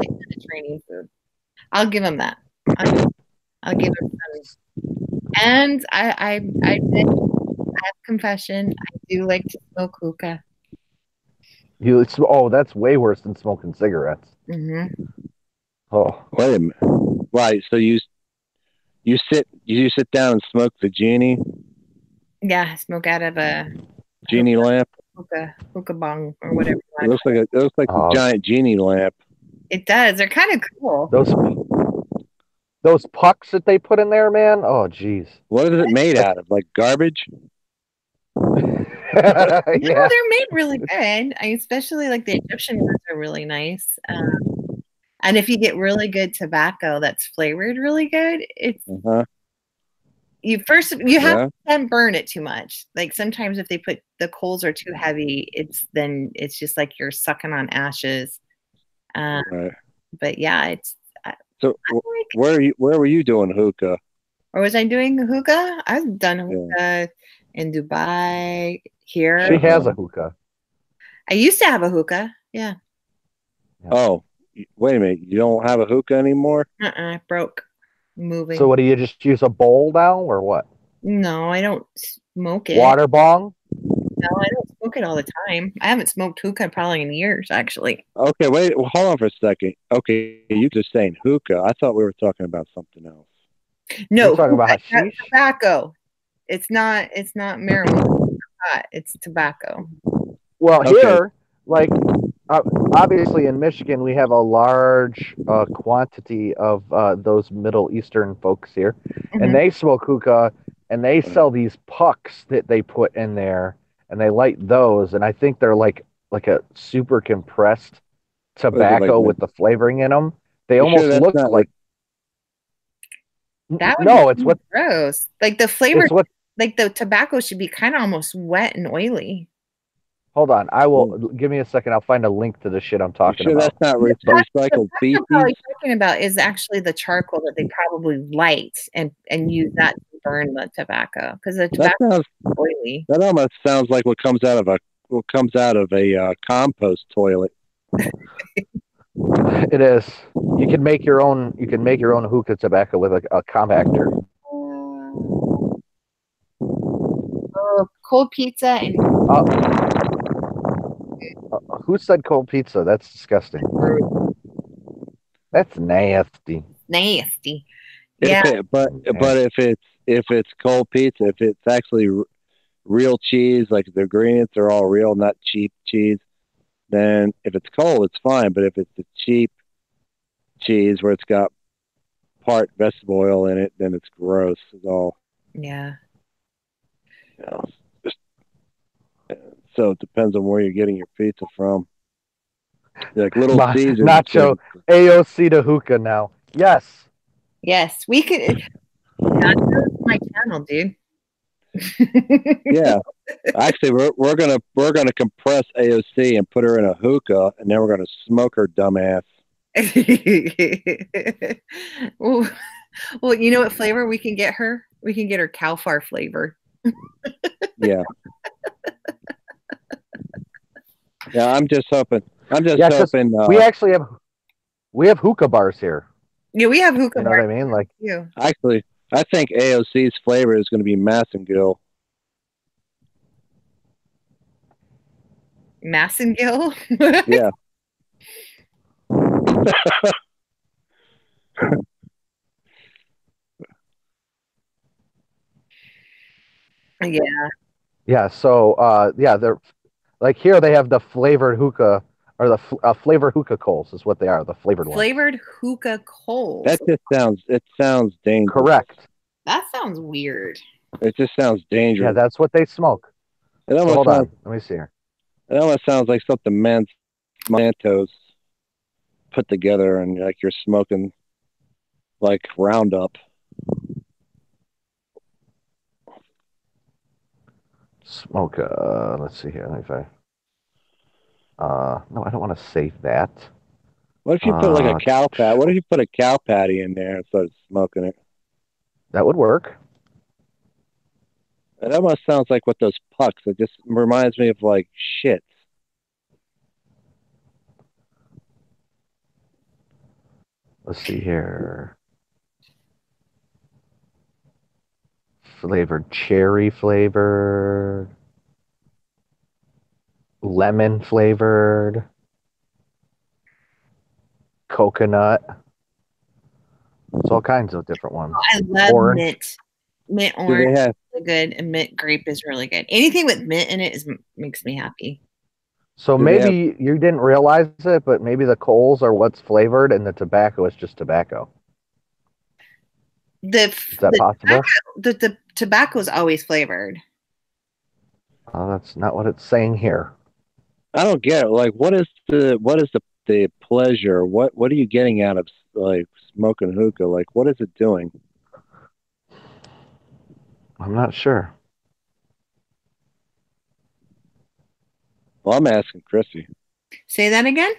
Mediterranean food. I'll give him that. I'll give him some. And I have confession. I do like to smoke hookah. That's way worse than smoking cigarettes. Mm-hmm. Oh, wait a minute. Right. So you sit down and smoke the genie? Yeah, smoke out of a genie lamp. Hookah bong or whatever. It looks like a giant genie lamp. It does. They're kind of cool. Those pucks that they put in there, man. Oh, jeez. What is it made out of? Like garbage? Yeah, they're made really good. Especially like the Egyptian ones are really nice. And if you get really good tobacco that's flavored really good, it's you have to burn it too much. Like sometimes if they put the coals are too heavy, it's just like you're sucking on ashes. Right. But yeah, it's so. Where were you doing hookah? Or was I doing hookah? I've done hookah in Dubai. Here, she has a hookah. I used to have a hookah. Yeah. Oh, wait a minute! You don't have a hookah anymore? It broke. Moving. So what do you just use a bowl now or what? No, I don't smoke it. Water bong? No, I don't smoke it all the time. I haven't smoked hookah probably in years, actually. Okay, wait. Well, hold on for a second. Okay, you just saying hookah. I thought we were talking about something else. No, we're talking about hashish? tobacco. It's not marijuana. It's tobacco. Well, here, like, obviously in Michigan, we have a large quantity of those Middle Eastern folks here, and they smoke hookah, and they sell these pucks that they put in there, and they light those, and I think they're like a super compressed tobacco with the flavoring in them. They almost look like. That would it's what gross. Like the flavor, like the tobacco should be kind of almost wet and oily. Hold on. Give me a second. I'll find a link to the shit I'm You talking sure about. that's not The recycled fact I'm probably feces? talking about is actually the charcoal that they probably light and use that to burn the tobacco because the That tobacco sounds. is oily. That almost sounds like what comes out of a compost toilet. It is. You can make your own. You can make your own hookah tobacco with a compactor. Oh, cold pizza and Who said cold pizza? That's disgusting. That's nasty. nasty. Yeah, But if it's cold pizza, if it's actually real cheese, like the ingredients are all real, not cheap cheese, then if it's cold, it's fine. But if it's the cheap cheese where it's got part vegetable oil in it, then it's gross. It's all. yeah. You know, so it depends on where you're getting your pizza from. Like Little Caesars. Nacho AOC to hookah now. Yes. Yes, we could. Not my channel, dude. Yeah, actually, we're gonna compress AOC and put her in a hookah, and then we're gonna smoke her dumbass. Well, you know what flavor we can get her? We can get her cow far flavor. Yeah. Yeah, I'm just hoping. We have hookah bars here. Yeah, we have hookah. You know what I mean? Like, actually, I think AOC's flavor is going to be Massengill. Massengill? Yeah. Yeah. Yeah. So, they're like here they have the flavored hookah or the flavored hookah coals is what they are. The flavored ones. Flavored hookah coals. That just sounds dangerous. Correct. That sounds weird. It just sounds dangerous. Yeah, that's what they smoke. Hold on. Let me see here. It almost sounds like something Monsanto's put together, and like you're smoking like Roundup. Smoke. Let's see here. No, I don't want to save that. What if you put like a cow pat? What if you put a cow patty in there and started smoking it? That would work. It almost sounds like what those pucks. It just reminds me of like shit. Let's see here. Flavored cherry flavored, lemon flavored, coconut. It's all kinds of different ones. I love orange. Mint orange is really good, and mint grape is really good. Anything with mint in it makes me happy. So maybe you didn't realize it, but maybe the coals are what's flavored and the tobacco is just tobacco. Is that possible? The tobacco is always flavored. Oh, that's not what it's saying here. I don't get it. Like, what is the pleasure? What are you getting out of like smoking hookah? Like, what is it doing? I'm not sure. Well, I'm asking Chrissy. Say that again.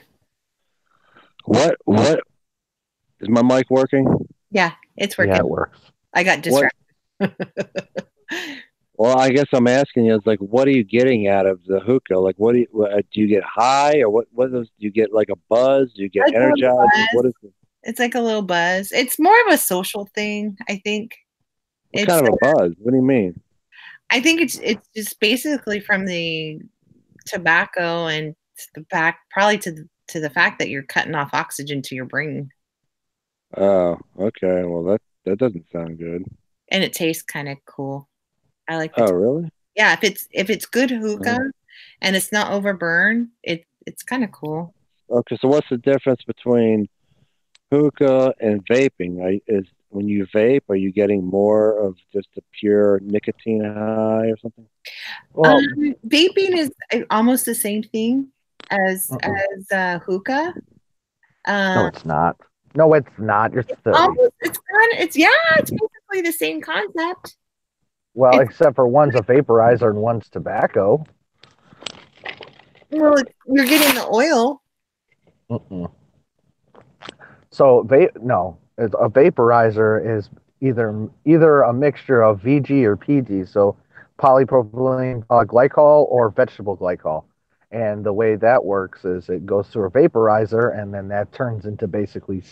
What is my mic working? Yeah, it's working. Yeah, it works. I got distracted. Well, I guess I'm asking you, it's like, what are you getting out of the hookah? Like, do you get high, or do you get like a buzz? Do you get energized? What is it? It's like a little buzz. It's more of a social thing, I think. What kind of a buzz? What do you mean? I think it's just basically from the tobacco and probably to the fact that you're cutting off oxygen to your brain. Oh, okay. Well, that doesn't sound good. And it tastes kind of cool. I like it. Oh, really? Yeah, if it's good hookah and it's not overburned, it's kind of cool. Okay, so what's the difference between hookah and vaping? When you vape, are you getting more of just a pure nicotine high or something? Well, vaping is almost the same thing as hookah. No, it's not. No, it's not. You're silly. It's basically the same concept. Well, except for one's a vaporizer and one's tobacco. Well, you're getting the oil. Mm-mm. So no, a vaporizer is either a mixture of VG or PG, so polypropylene glycol or vegetable glycol. And the way that works is it goes through a vaporizer, and then that turns into basically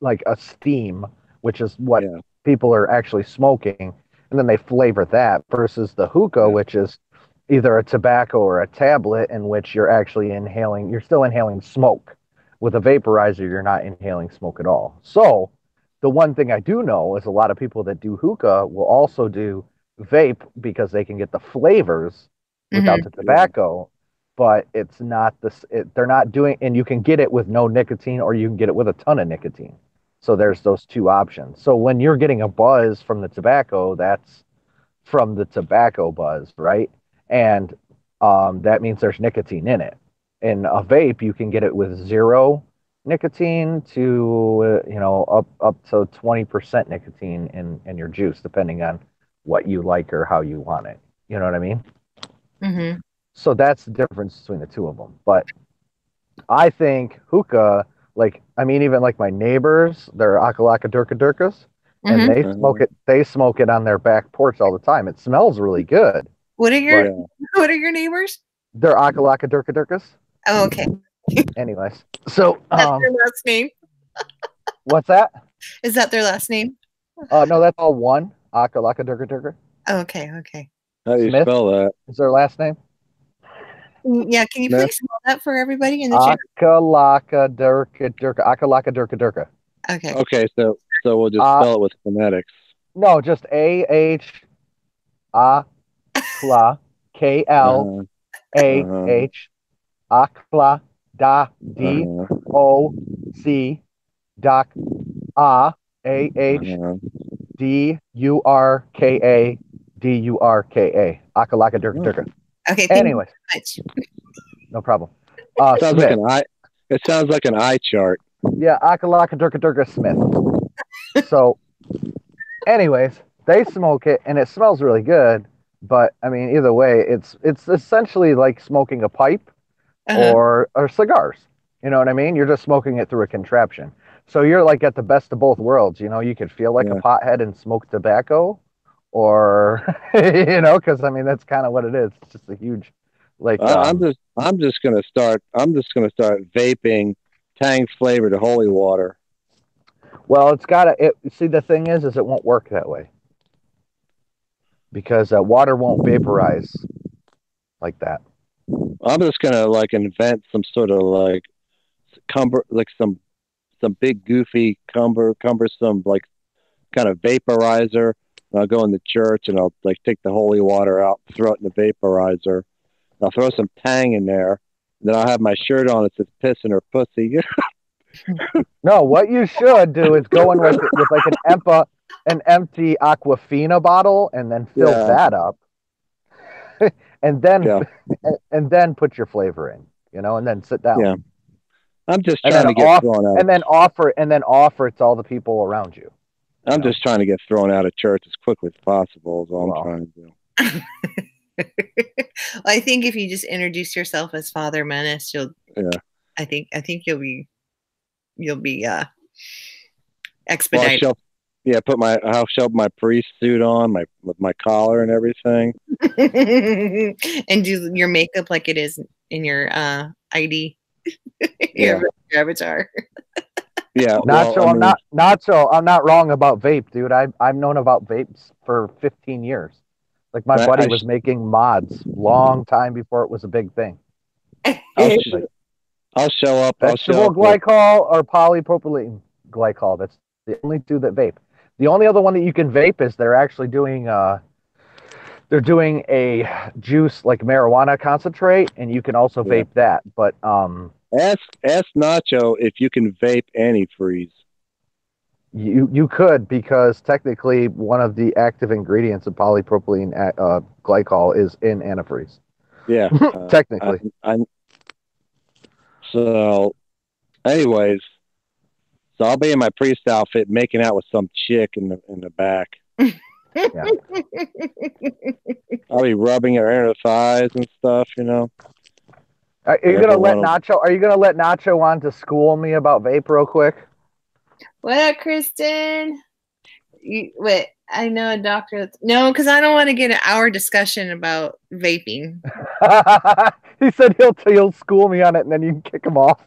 like a steam, which is what Yeah. people are actually smoking, and then they flavor that versus the hookah, Yeah. which is either a tobacco or a tablet in which you're actually inhaling, you're still inhaling smoke. With a vaporizer, you're not inhaling smoke at all. So, the one thing I do know is a lot of people that do hookah will also do vape because they can get the flavors without the tobacco, but it's not this. They're not doing, and you can get it with no nicotine, or you can get it with a ton of nicotine. So there's those two options. So when you're getting a buzz from the tobacco, that's from the tobacco buzz, right? And that means there's nicotine in it. In a vape, you can get it with zero nicotine to up to 20% nicotine in your juice, depending on what you like or how you want it. You know what I mean? Mm-hmm. So that's the difference between the two of them. But I think hookah, even like my neighbors, they're Akalaka Durka Durkas, and Mm-hmm. they smoke it. They smoke it on their back porch all the time. It smells really good. What are your Yeah. What are your neighbors? They're Akalaka Durka Durkas. Oh, okay. Anyways, so That's their last name. what's that? Is that their last name? No, that's all one. Akalaka Durka Durka. Oh, okay. Okay. How do you Smith? spell that? Is their last name? Yeah. Can you Smith? please spell that for everybody in the chat? Akalaka Durka Durka. Akalaka Durka Durka. Okay. Okay, so we'll just spell it with phonetics. No, just A-H Akla K-L-A-H Akla Da D-O-C Doc A-H-D-U-R-K-A D-U-R-K-A. Akalaka Durka Durka. Okay. Thank Anyways, you so much. no problem. Sounds Smith. like an eye. It sounds like an eye chart. Yeah, Akalaka Durka Durka Smith. So, anyways, they smoke it and it smells really good. But I mean, either way, it's essentially like smoking a pipe or cigars. You know what I mean? You're just smoking it through a contraption. So you're like at the best of both worlds. You know, you could feel like a pothead and smoke tobacco, or because I mean that's kind of what it is. It's just a huge, like. I'm just gonna start vaping Tang flavored holy water. Well, it's see, the thing is it won't work that way because water won't vaporize like that. I'm just gonna invent some sort of some big goofy cumbersome kind of vaporizer. And I'll go in the church and I'll take the holy water out, throw it in the vaporizer. I'll throw some Tang in there. Then I'll have my shirt on that says "piss in her pussy." No, what you should do is go in with like an empty Aquafina bottle, and then fill that up, and then put your flavor in, and then sit down. Yeah, I'm just trying to get thrown out, and then offer it to all the people around you. I'm just trying to get thrown out of church as quickly as possible. Is all I'm trying to do. I think if you just introduce yourself as Father Menace, I think you'll be expedited. Well, I'll show my priest suit on with my collar and everything, and do your makeup like it is in your ID, your avatar. Yeah, I'm not wrong about vape, dude. I've known about vapes for 15 years. Like my buddy was making mods long time before it was a big thing. I'll show up. Vegetable glycol or polypropylene glycol. That's the only two that vape. The only other one that you can vape is they're actually doing a juice like marijuana concentrate, and you can also vape that. But ask Nacho if you can vape antifreeze. You could, because technically one of the active ingredients of polypropylene glycol is in antifreeze. Yeah, technically. So, anyways, I'll be in my priest outfit making out with some chick in the back. Yeah. I'll be rubbing her inner thighs and stuff, Are you Whatever gonna let one of- Nacho? Are you gonna let Nacho on to school me about vape real quick? What up, Kristen? Wait, I know a doctor. No, because I don't want to get an hour discussion about vaping. He said he'll school me on it, and then you can kick him off.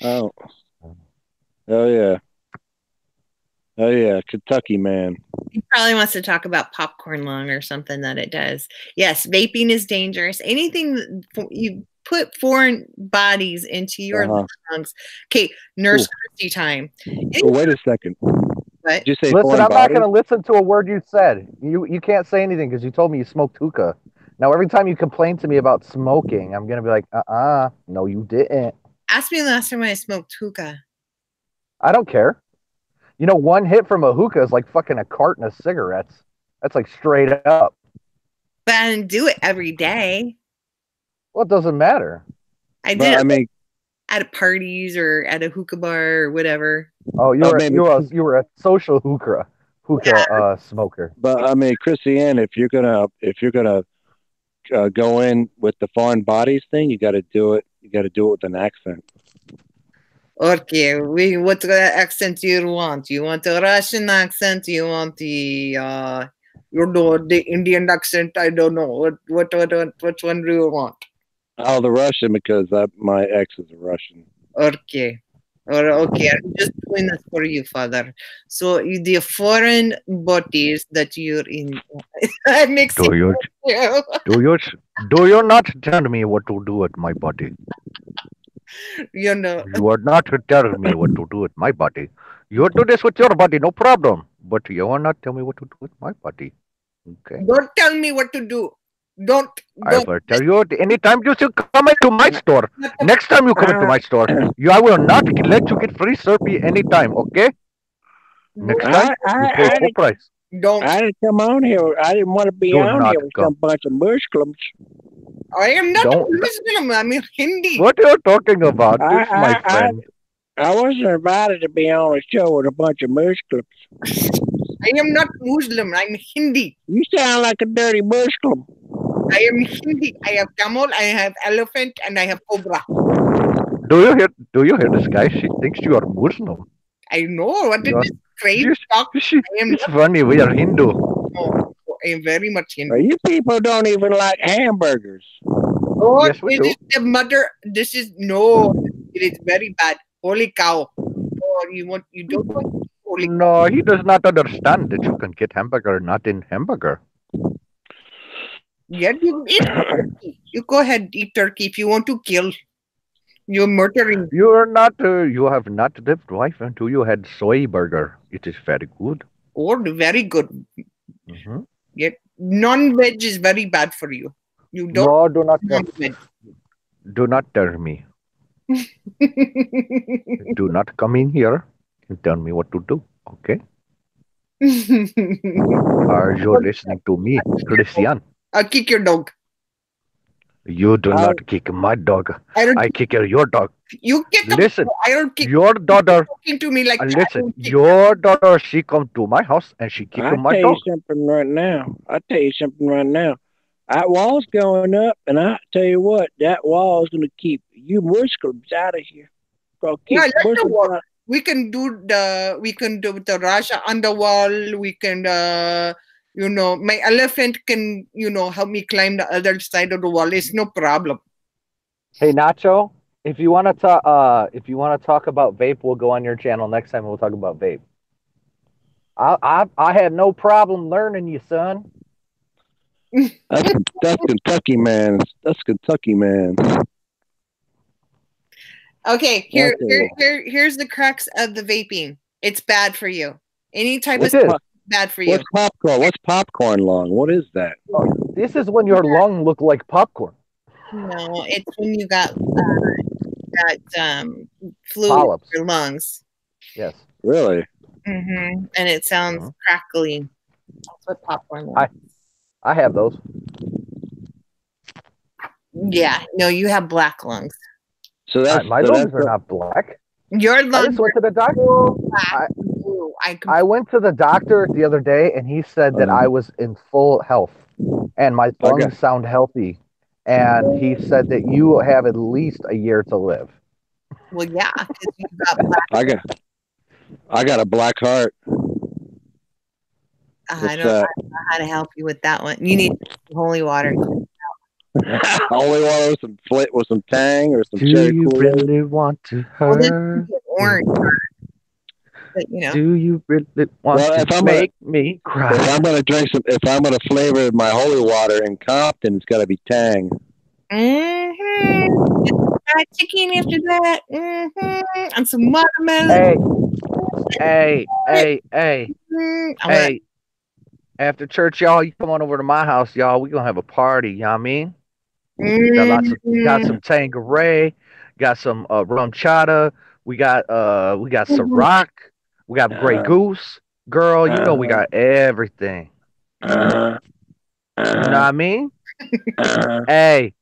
Oh. Oh yeah. Oh yeah, Kentucky man. He probably wants to talk about popcorn lung or something that it does. Yes, vaping is dangerous. Anything you put foreign bodies into your lungs. Okay, Nurse Christy time. Oh, wait a second. What? Did you say Listen, foreign I'm not body? going to listen to a word you said. You can't say anything because you told me you smoked hookah. Now, every time you complain to me about smoking, I'm going to be like, no, you didn't. Ask me the last time I smoked hookah. I don't care. You know, one hit from a hookah is like fucking a carton of cigarettes. That's like straight up. But I didn't do it every day. Well, it doesn't matter. I did But, it I mean, at parties or at a hookah bar or whatever. Oh, you were a social hookah smoker. but I mean, Christiane, if you're gonna go in with the foreign bodies thing, you got to do it. You got to do it with an accent. Okay, what accent do you want? You want a Russian accent? You want the the Indian accent? I don't know. Which one do you want? Oh, the Russian, because my ex is a Russian. Okay. Okay, I'm just doing this for you, Father. So the foreign bodies that you're in, I'm mixing. Do you not tell me what to do with my body? You know. You are not telling me what to do with my body. You do this with your body, no problem. But you are not telling me what to do with my body. Okay. Don't tell me what to do. Don't. I will tell you anytime you should come into my store. Next time you come into my store, I will not let you get free Slurpee anytime, okay? Next time, you pay full price. Don't. I didn't come on here. I didn't want to be on here with some bunch of Muslims. I am not a Muslim. I'm Hindi. What are you talking about? This is my friend. I wasn't invited to be on a show with a bunch of Muslims. I am not Muslim. I'm Hindi. You sound like a dirty Muslim. I am Hindi. I have camel, I have elephant, and I have cobra. Do you hear this guy? She thinks you are Muslim. I know. What is this crazy talk? It's funny. We are Hindu. Oh, I am very much Hindu. You people don't even like hamburgers. Oh, yes, we do. The mother. This is no. It is very bad. Holy cow! Oh, you don't want holy cow. No, he does not understand that you can get hamburger not in hamburger. Yeah, you eat turkey. You go ahead, eat turkey if you want to kill. You're murdering. You are not. You have not lived life until you had soy burger. It is very good. Oh, very good. Mm-hmm. Yet non-veg is very bad for you. You don't. No, do not. Do not tell me. Do not come in here and tell me what to do. Okay? Are you listening to me, Christian? I'll kick your dog. You do not kick my dog. I kick your dog. You kick listen, I don't kick your daughter. Talking to me like listen, your daughter, she come to my house and she kick my dog. I'll tell you something right now. That wall's going up, and I tell you what, that wall is going to keep you Muslims out of here. We can do the Raja on the wall. We can my elephant can, help me climb the other side of the wall. It's no problem. Hey Nacho, if you want to talk about vape, we'll go on your channel next time. We'll talk about vape. I had no problem learning you, son. That's Kentucky man. That's Kentucky man. Okay, here's the crux of the vaping. It's bad for you. Any type of stuff bad for you. What's popcorn? What's popcorn lung? What is that? Oh, this is when your lung look like popcorn. No, it's when you got fluid polyps in your lungs. Yes. Really? Mm-hmm. And it sounds crackly. That's what popcorn is. I have those. Yeah. No, you have black lungs. So that's my lungs are not black. Your lungs I just went to the doctor. too. I went to the doctor the other day, and he said that I was in full health, and my lungs sound healthy. And he said that you have at least a year to live. Well, yeah, because you've got black. I got a black heart. I don't know how to help you with that one. You need holy water. Holy water with some tang or some Do cherry you Kool-Aid. really want to Well, this hurt? could be orange. But, you know. Do you really want to make me cry? If I'm gonna flavor my holy water in Compton, it's gotta be tang. Fried chicken after that. And some watermelon. Hey. Hey. After church, y'all, you come on over to my house, y'all. We gonna have a party, you know what I mean? Got some Tanqueray, got some rum chata, we got Ciroc, we got Grey Goose. Girl, you know we got everything. You know what I mean? Hey,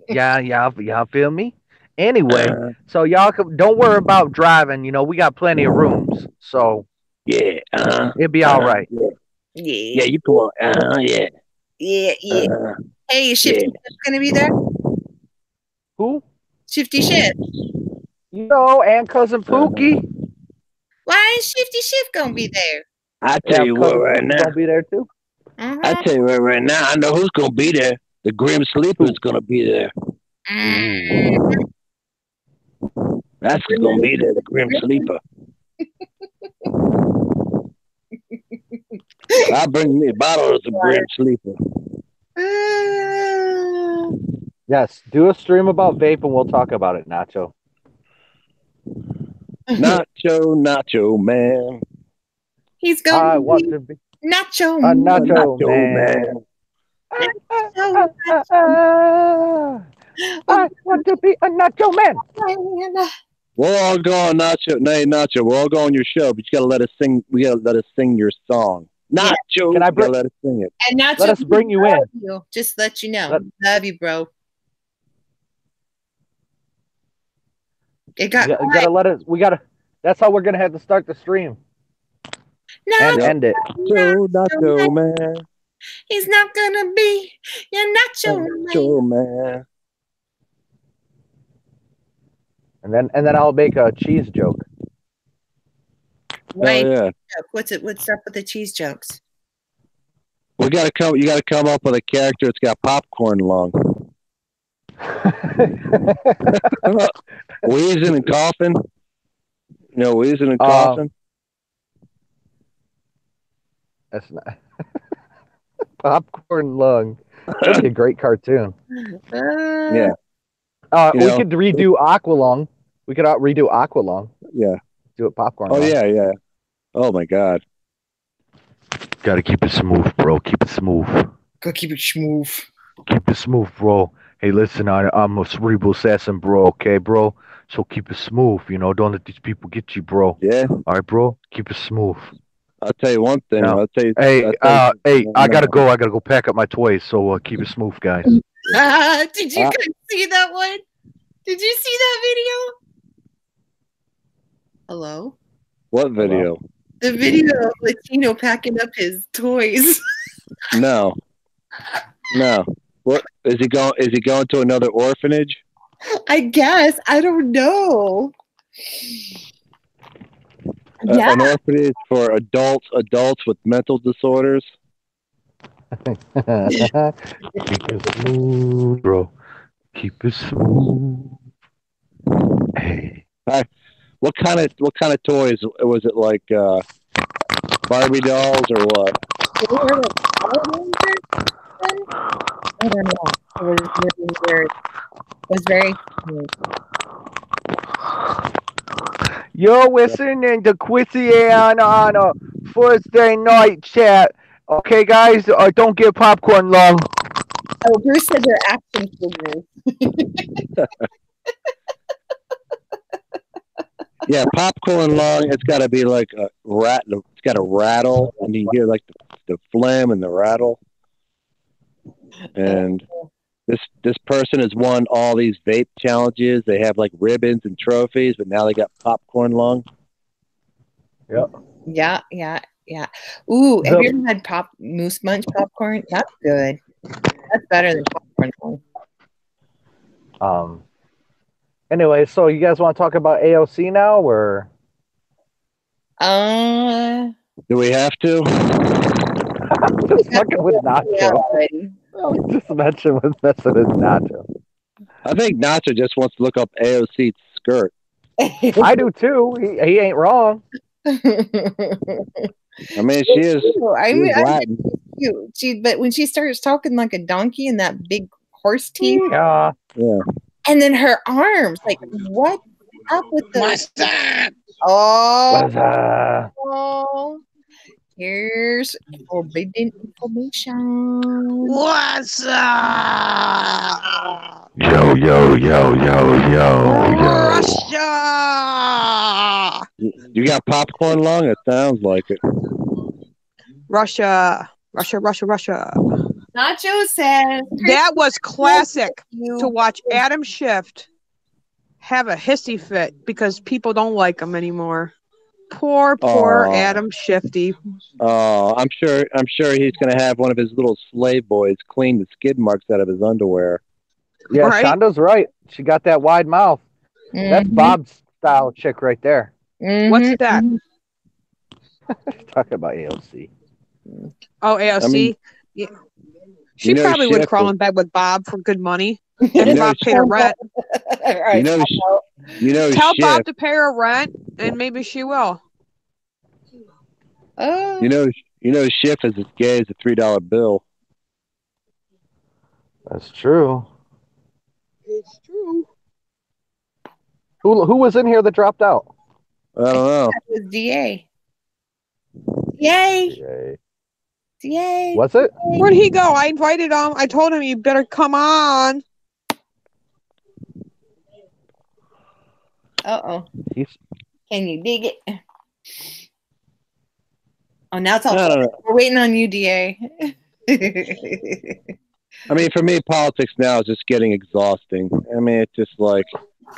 y'all feel me? Anyway, so y'all don't worry about driving. You know, we got plenty of rooms, so it'll be all right. Yeah, you come on. Yeah. Hey, is Shifty Shift gonna be there? Who? Shifty Shift. You know, and cousin Pookie. Why is Shifty Shift gonna be there? I tell you what, right now. Gonna be there too. I tell you what, right now. I know who's gonna be there. The Grim Sleeper's gonna be there. That's who's gonna be there. The Grim Sleeper. I'll bring me a bottle of the Grim Sleeper. Yes, do a stream about vape and we'll talk about it, Nacho. Nacho man. He's going I want to be Nacho a Nacho man. I want to be a Nacho man. We're all going Nacho. We're all going on your show, but you gotta let us sing. We gotta let us sing your song. Nacho, can I let us sing it? And Nacho, let us bring you in. Just let you know, love you, bro. It got. You gotta let us. We gotta. That's how we're gonna have to start the stream. And end it. Nacho man. He's not gonna be your Nacho man. And then I'll make a cheese joke. Right. Oh, yeah. What's up with the cheese jokes? You gotta come up with a character that's got popcorn lung. Wheezing and coughing. Wheezing and coughing. That's not popcorn lung. That'd be a great cartoon. Yeah. We could redo Aqualung. We could redo Aqualung. Yeah. Do it popcorn. Oh lung. Yeah. Oh my God. Gotta keep it smooth, bro. Keep it smooth. Gotta keep it smooth. Keep it smooth, bro. Hey, listen, I'm a cerebral assassin, bro. Okay, bro. So keep it smooth. Don't let these people get you, bro. Yeah. All right, bro. Keep it smooth. I'll tell you one thing. No. Hey, I gotta go. I gotta go pack up my toys. So keep it smooth, guys. Did you guys see that one? Did you see that video? Hello? What video? The video of Latino packing up his toys. No. What is he going? Is he going to another orphanage? I guess. I don't know. An orphanage for adults with mental disorders. Keep it smooth, bro. Keep it smooth. Hey. What kind of toys was it? Like Barbie dolls or what? I don't know. It was really weird. It was very weird. You're listening to Quissy on a Thursday night chat. Okay, guys, don't get popcorn lung. Oh, Bruce said they're action figures. Yeah, popcorn lung. It's got to be like a rat. It's got to rattle, and you hear like the phlegm and the rattle. And this person has won all these vape challenges. They have like ribbons and trophies, but now they got popcorn lung. Yep. Yeah. Ooh, have The- you ever had Moose Munch popcorn? That's good. That's better than popcorn. Anyway, so you guys want to talk about AOC now, or Do we have to? just fucking with Nacho? already. Just mention with messing with Nacho. I think Nacho just wants to look up AOC's skirt. I do too. He ain't wrong. I mean, she is Latin. Cute. But when she starts talking like a donkey and that big horse teeth, Yeah. and then her arms, like what up with the? What's that? Oh, here's forbidden information. What's up? Yo. Russia! You got popcorn lung? It sounds like it. Russia. Nacho says That was classic you to watch Adam Schiff have a hissy fit because people don't like him anymore. Poor Aw. Adam Shifty. Oh, I'm sure he's gonna have one of his little slave boys clean the skid marks out of his underwear. Yeah, Right? Shonda's right. She got that wide mouth. That's Bob's style chick right there. What's that? Talking about AOC. Oh, AOC. I mean, Yeah. She you know, probably would Schiff crawl is- in bed with Bob for good money. You And know, Bob paid her rent. You know, Tell Schiff. Bob to pay her rent, and maybe she will. You know, Schiff is as gay as a $3 bill. That's true. It's true. Who was in here that dropped out? I don't know. That was DA. Yay! Yay. Was it? Where'd he go? I invited him. I told him you better come on. Uh-oh. He's Can you dig it? Oh, now it's all. I don't know. We're waiting on you, DA. I mean, for me, politics now is just getting exhausting. I mean, it's just like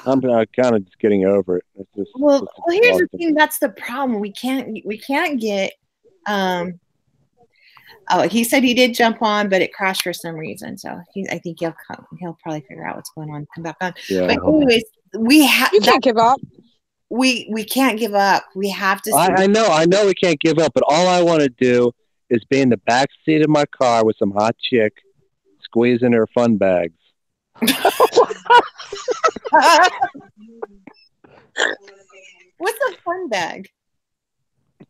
I'm kind of just getting over it. It's just well, here's the exhausting. thing. That's the problem. We can't get. Oh, he said he did jump on, but it crashed for some reason. So I think he'll probably figure out what's going on, come back on. Yeah. But anyways, we have. You can't give up. We can't give up. We have to. I know we can't give up, but all I want to do is be in the back seat of my car with some hot chick squeezing her fun bags. What's a fun bag?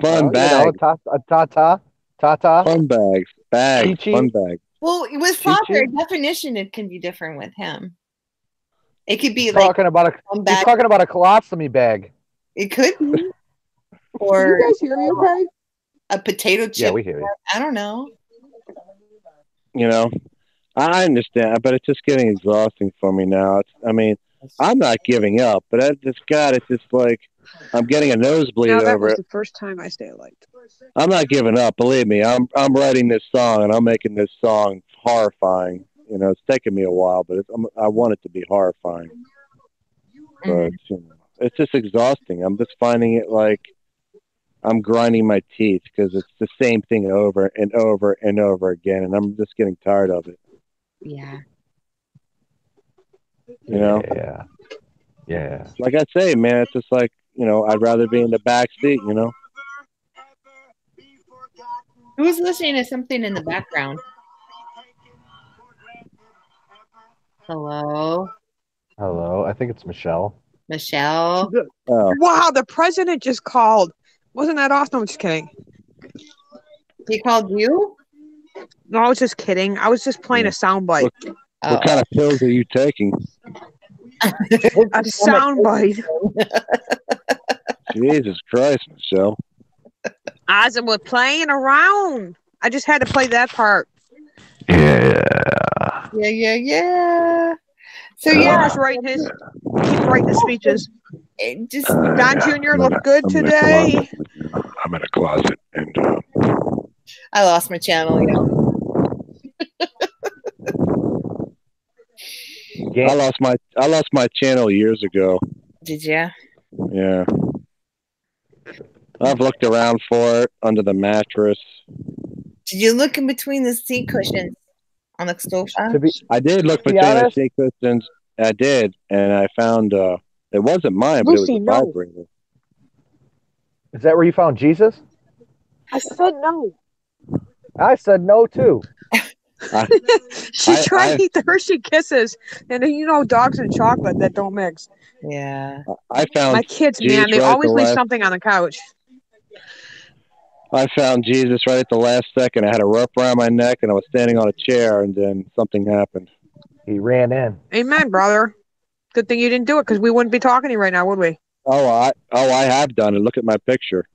Fun you know, bags. Tata. Fun bags. Bags. Chi-chi. Fun bags. Well, with Chi-chi? father definition, it can be different with him. It could be He's like talking about fun he's bag. talking about a colostomy bag. It could be, Can or you guys hear me okay? a potato chip. Yeah, we hear you. I don't know. You know, I understand, but it's just getting exhausting for me now. I mean, I'm not giving up, but it's just like I'm getting a nosebleed Now that over was it. the first time I stayed late. I'm not giving up. Believe me, I'm writing this song and I'm making this song horrifying. You know, it's taken me a while, but I want it to be horrifying. But you know, it's just exhausting. I'm just finding it like I'm grinding my teeth because it's the same thing over and over and over again, and I'm just getting tired of it. Yeah. You know, Yeah. like I say, man, it's just like, you know, I'd rather be in the back seat. You know, Who's listening to something in the background? Hello, Hello. I think it's Michelle. Michelle. oh, Wow, the president just called. Wasn't that awesome? I'm just kidding. He called you? No, I was just kidding. I was just playing a soundbite. Oh. what kind of pills are you taking? A soundbite. Jesus Christ, Michelle. As we're playing around. I just had to play that part. Yeah. Yeah. So Yeah, he's writing keep writing the speeches. it just Don Jr. looked good today. I'm in a closet, and I lost my channel. Yeah. I lost my channel years ago. Did you? Yeah. I've looked around for it under the mattress. Did you look in between the seat cushions on the sofa? To be I did look be between the honest, seat cushions. I did, and I found it wasn't mine, but it was Lucy, a no. vibrator. is that where you found Jesus? I said no. I said no too. She's trying I- to eat the Hershey Kisses, and you know, dogs and chocolate that don't mix. Yeah. I found My kids, Jesus man, they right at always the leave last. something on the couch. I found Jesus right at the last second. I had a rope around my neck, and I was standing on a chair, and then something happened. He ran in. Amen, brother. Good thing you didn't do it, because we wouldn't be talking to you right now, would we? I have done it. Look at my picture.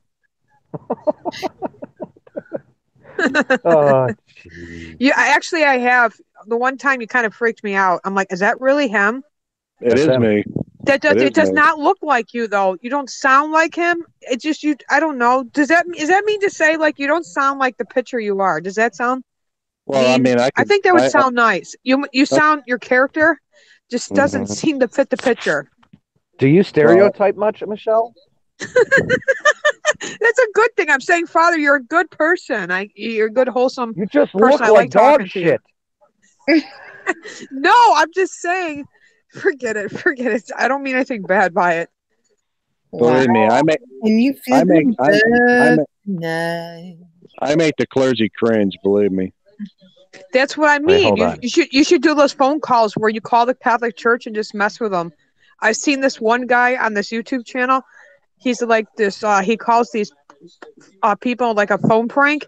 Oh, jeez. Yeah, I have. The one time you kind of freaked me out. I'm like, is that really him? It That's is him. me. It is does me. not look like you though. You don't sound like him. It just you. I don't know. Is that mean to say like you don't sound like the picture you are? Does that sound? Well, I mean? mean, I I could. think that would sound nice. You sound your character just doesn't Mhm. seem to fit the picture. Do you stereotype much, Michelle? That's a good thing. I'm saying, Father, you're a good person. You're a good, wholesome. You just Person, look I like like dog talking to you. shit. No, I'm just saying. Forget it. I don't mean anything bad by it. Believe me, I make And you feel I make good tonight. I make the clergy cringe. Believe me. That's what I Wait, mean. hold You, on. you should do those phone calls where you call the Catholic Church and just mess with them. I've seen this one guy on this YouTube channel. He's like this. He calls these people like a phone prank,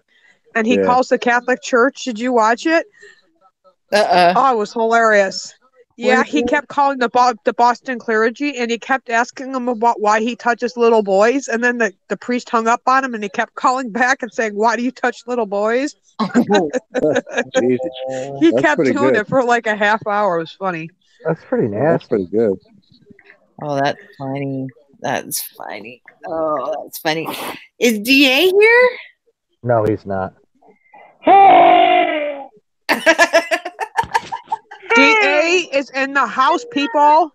and he Yeah. calls the Catholic Church. Did you watch it? Uh-uh. Oh, it was hilarious. Yeah, What? he kept calling the Boston clergy, and he kept asking them about why he touches little boys. And then the priest hung up on him, and he kept calling back and saying, "Why do you touch little boys?" Jesus, He That's kept pretty doing good. it for like a half hour. It was funny. That's pretty that's nasty. pretty good. Oh, that's funny. That's funny. Oh, that's funny. Is DA here? No, he's not. DA is in the house, people.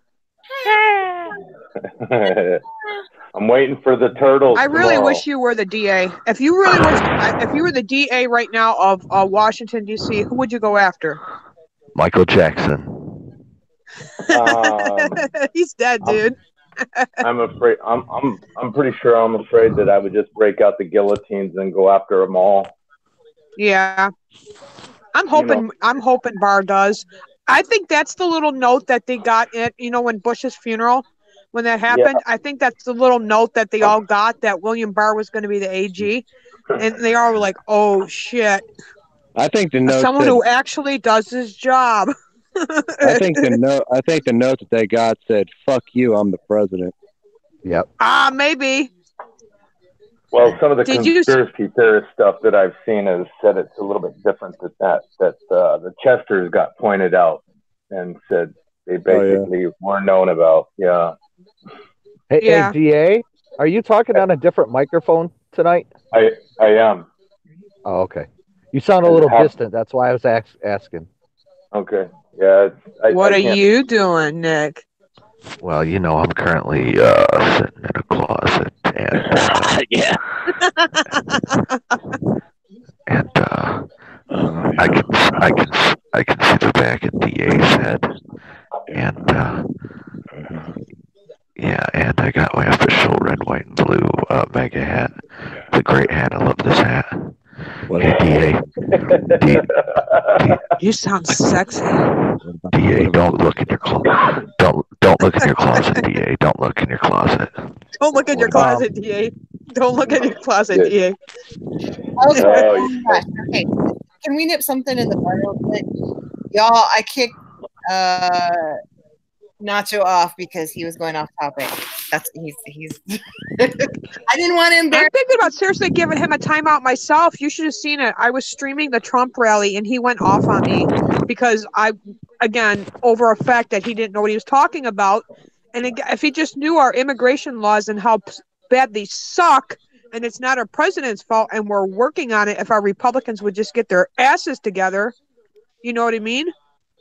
I'm waiting for the turtles. I really tomorrow. wish you were the DA. If you were the DA right now of Washington D.C., who would you go after? Michael Jackson. He's dead, dude. I'm afraid. I'm pretty sure. I'm afraid that I would just break out the guillotines and go after them all. Yeah, I'm hoping Barr does. I think that's the little note that they got at when Bush's funeral, when that happened. I think that's the little note that they all got that William Barr was going to be the AG, and they all were like, "Oh shit!" I think the note Someone said, who actually does his job. I think the note that they got said, "Fuck you, I'm the president." Yep. Maybe. Well, some of the Did you- conspiracy theorist stuff that I've seen has said it's a little bit different than that. That the Chesters got pointed out and said they basically weren't known about. Yeah. Hey, Yeah. hey, DA, are you talking on a different microphone tonight? I am. Oh, okay. You sound a little distant. That's why I was asking. Okay. Yeah. What I are can't- you doing, Nick? Well, I'm currently sitting in a closet, and Yeah. and I can see the back of DA's head, and yeah, and I got my official red, white, and blue mega hat. The great hat. I love this hat. Hey, DA, You sound sexy. DA, don't look in your closet. Don't look in your closet, DA. Don't look in your closet. Don't look in your closet, DA. Don't look in your closet, DA. Okay. Oh, Oh my gosh. Okay. Can we nip something in the bud real quick? Y'all, I kicked Nacho off because he was going off topic. He's I didn't want to I'm embarrass. thinking about seriously giving him a timeout myself. You should have seen it. I was streaming the Trump rally and he went off on me because over a fact that he didn't know what he was talking about. And if he just knew our immigration laws and how bad they suck, and it's not our president's fault, and we're working on it, if our Republicans would just get their asses together, you know what I mean?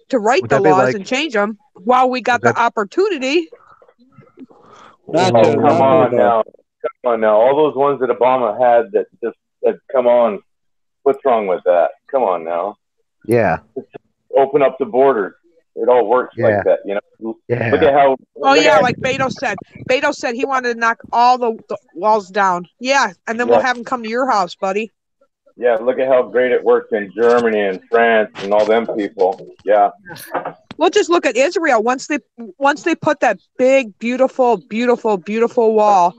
To write Would the that be laws like- and change them while we got the opportunity. Not Oh, to- come not on to- now. Come on now, all those ones that Obama had that just said, "Come on, what's wrong with that? Come on now, Yeah. open up the borders." It all works like that, you know. Yeah. Look at how. Oh yeah, like Beto said. Beto said he wanted to knock all the walls down. Yeah, and then we'll have him come to your house, buddy. Yeah, look at how great it worked in Germany and France and all them people. Yeah. We'll just look at Israel. Once they put that big, beautiful, beautiful, beautiful wall.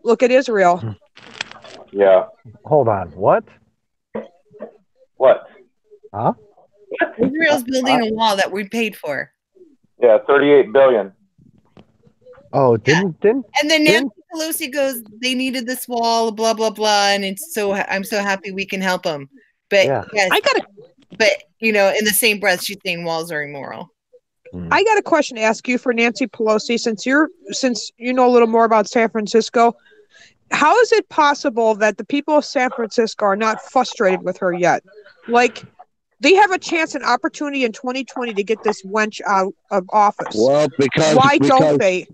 Look at Israel. Yeah. Hold on. What? What? Huh? Israel's building a wall that we paid for. Yeah, 38 billion. Oh, didn't And then Nancy Pelosi goes, they needed this wall, blah blah blah, and I'm so happy we can help them. But yes, but you know, in the same breath, she's saying walls are immoral. I got a question to ask you for Nancy Pelosi, since you know a little more about San Francisco. How is it possible that the people of San Francisco are not frustrated with her yet? Like, they have a chance, an opportunity in 2020 to get this wench out of office. Well, why don't they?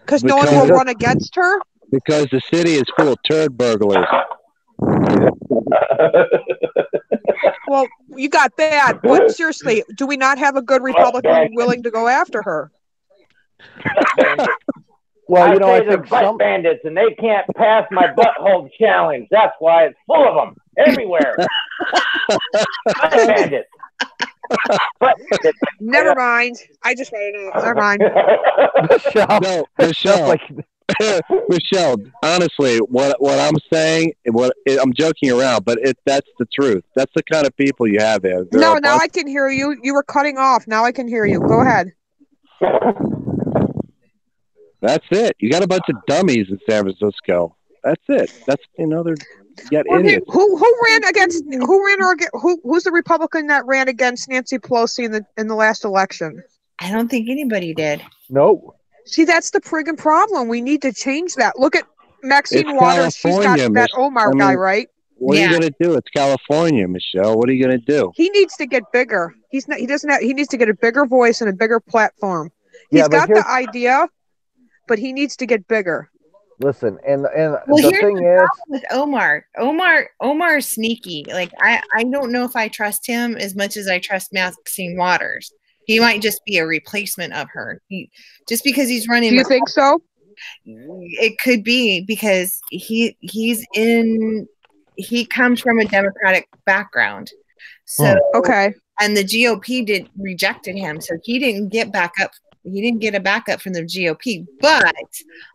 Because no one will run against her? Because the city is full of turd burglars. Well, you got that. But seriously, do we not have a good Republican willing to go after her? Well, you know, I they're think butt bandits, and they can't pass my butthole challenge. That's why it's full of them everywhere. Butt bandits. Never mind. I just read it out. Never mind. Michelle. No, Michelle. Michelle, honestly, what I'm saying, I'm joking around, but that's the truth. That's the kind of people you have there. No, now I can hear you. You were cutting off. Now I can hear you. Go ahead. That's it. You got a bunch of dummies in San Francisco. That's it. That's they're idiots. Who's the Republican that ran against Nancy Pelosi in the last election? I don't think anybody did. Nope. See, that's the friggin' problem. We need to change that. Look at Maxine Waters. She's got that Omar guy, right? What are you gonna do? It's California, Michelle. What are you gonna do? He needs to get bigger. He needs to get a bigger voice and a bigger platform. He's got the idea, but he needs to get bigger. Listen, and well, the thing is with Omar's sneaky. Like I don't know if I trust him as much as I trust Maxine Waters. He might just be a replacement of her. Just because he's running. Do you think so? It could be because he comes from a Democratic background. So okay. And the GOP rejected him, so he didn't get back up. He didn't get a backup from the GOP. But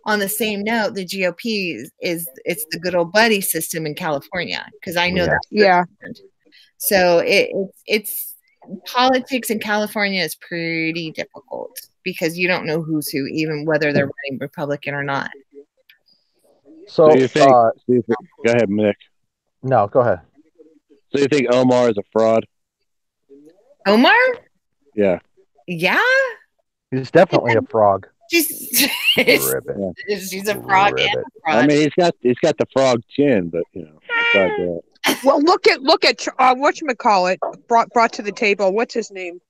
on the same note, the GOP it's the good old buddy system in California, because I know that. Yeah. So it's politics in California is pretty difficult because you don't know who's who, even whether they're running Republican or not. So you think? Go ahead, Nick. No, go ahead. So you think Omar is a fraud? Omar? Yeah. Yeah. He's definitely a frog. She's a frog and a frog. I mean, he's got the frog chin, but besides that. Well, look at whatchamacallit brought to the table. What's his name?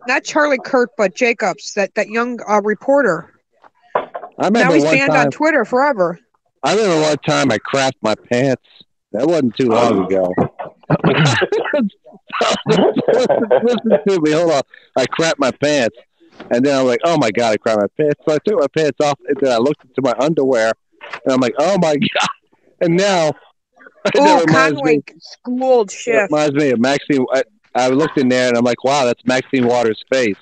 Not Charlie Kirk, but Jacobs, that young reporter. Now he's banned on Twitter forever. I remember one time I crapped my pants. That wasn't too long ago. Listen to me. Hold on. I crapped my pants. And then I'm like, oh my God, I crapped my pants. So I took my pants off, and then I looked into my underwear, and I'm like, oh my God. And now, Conway schooled Schiff. It reminds me of Maxine. I looked in there, and I'm like, wow, that's Maxine Waters' face.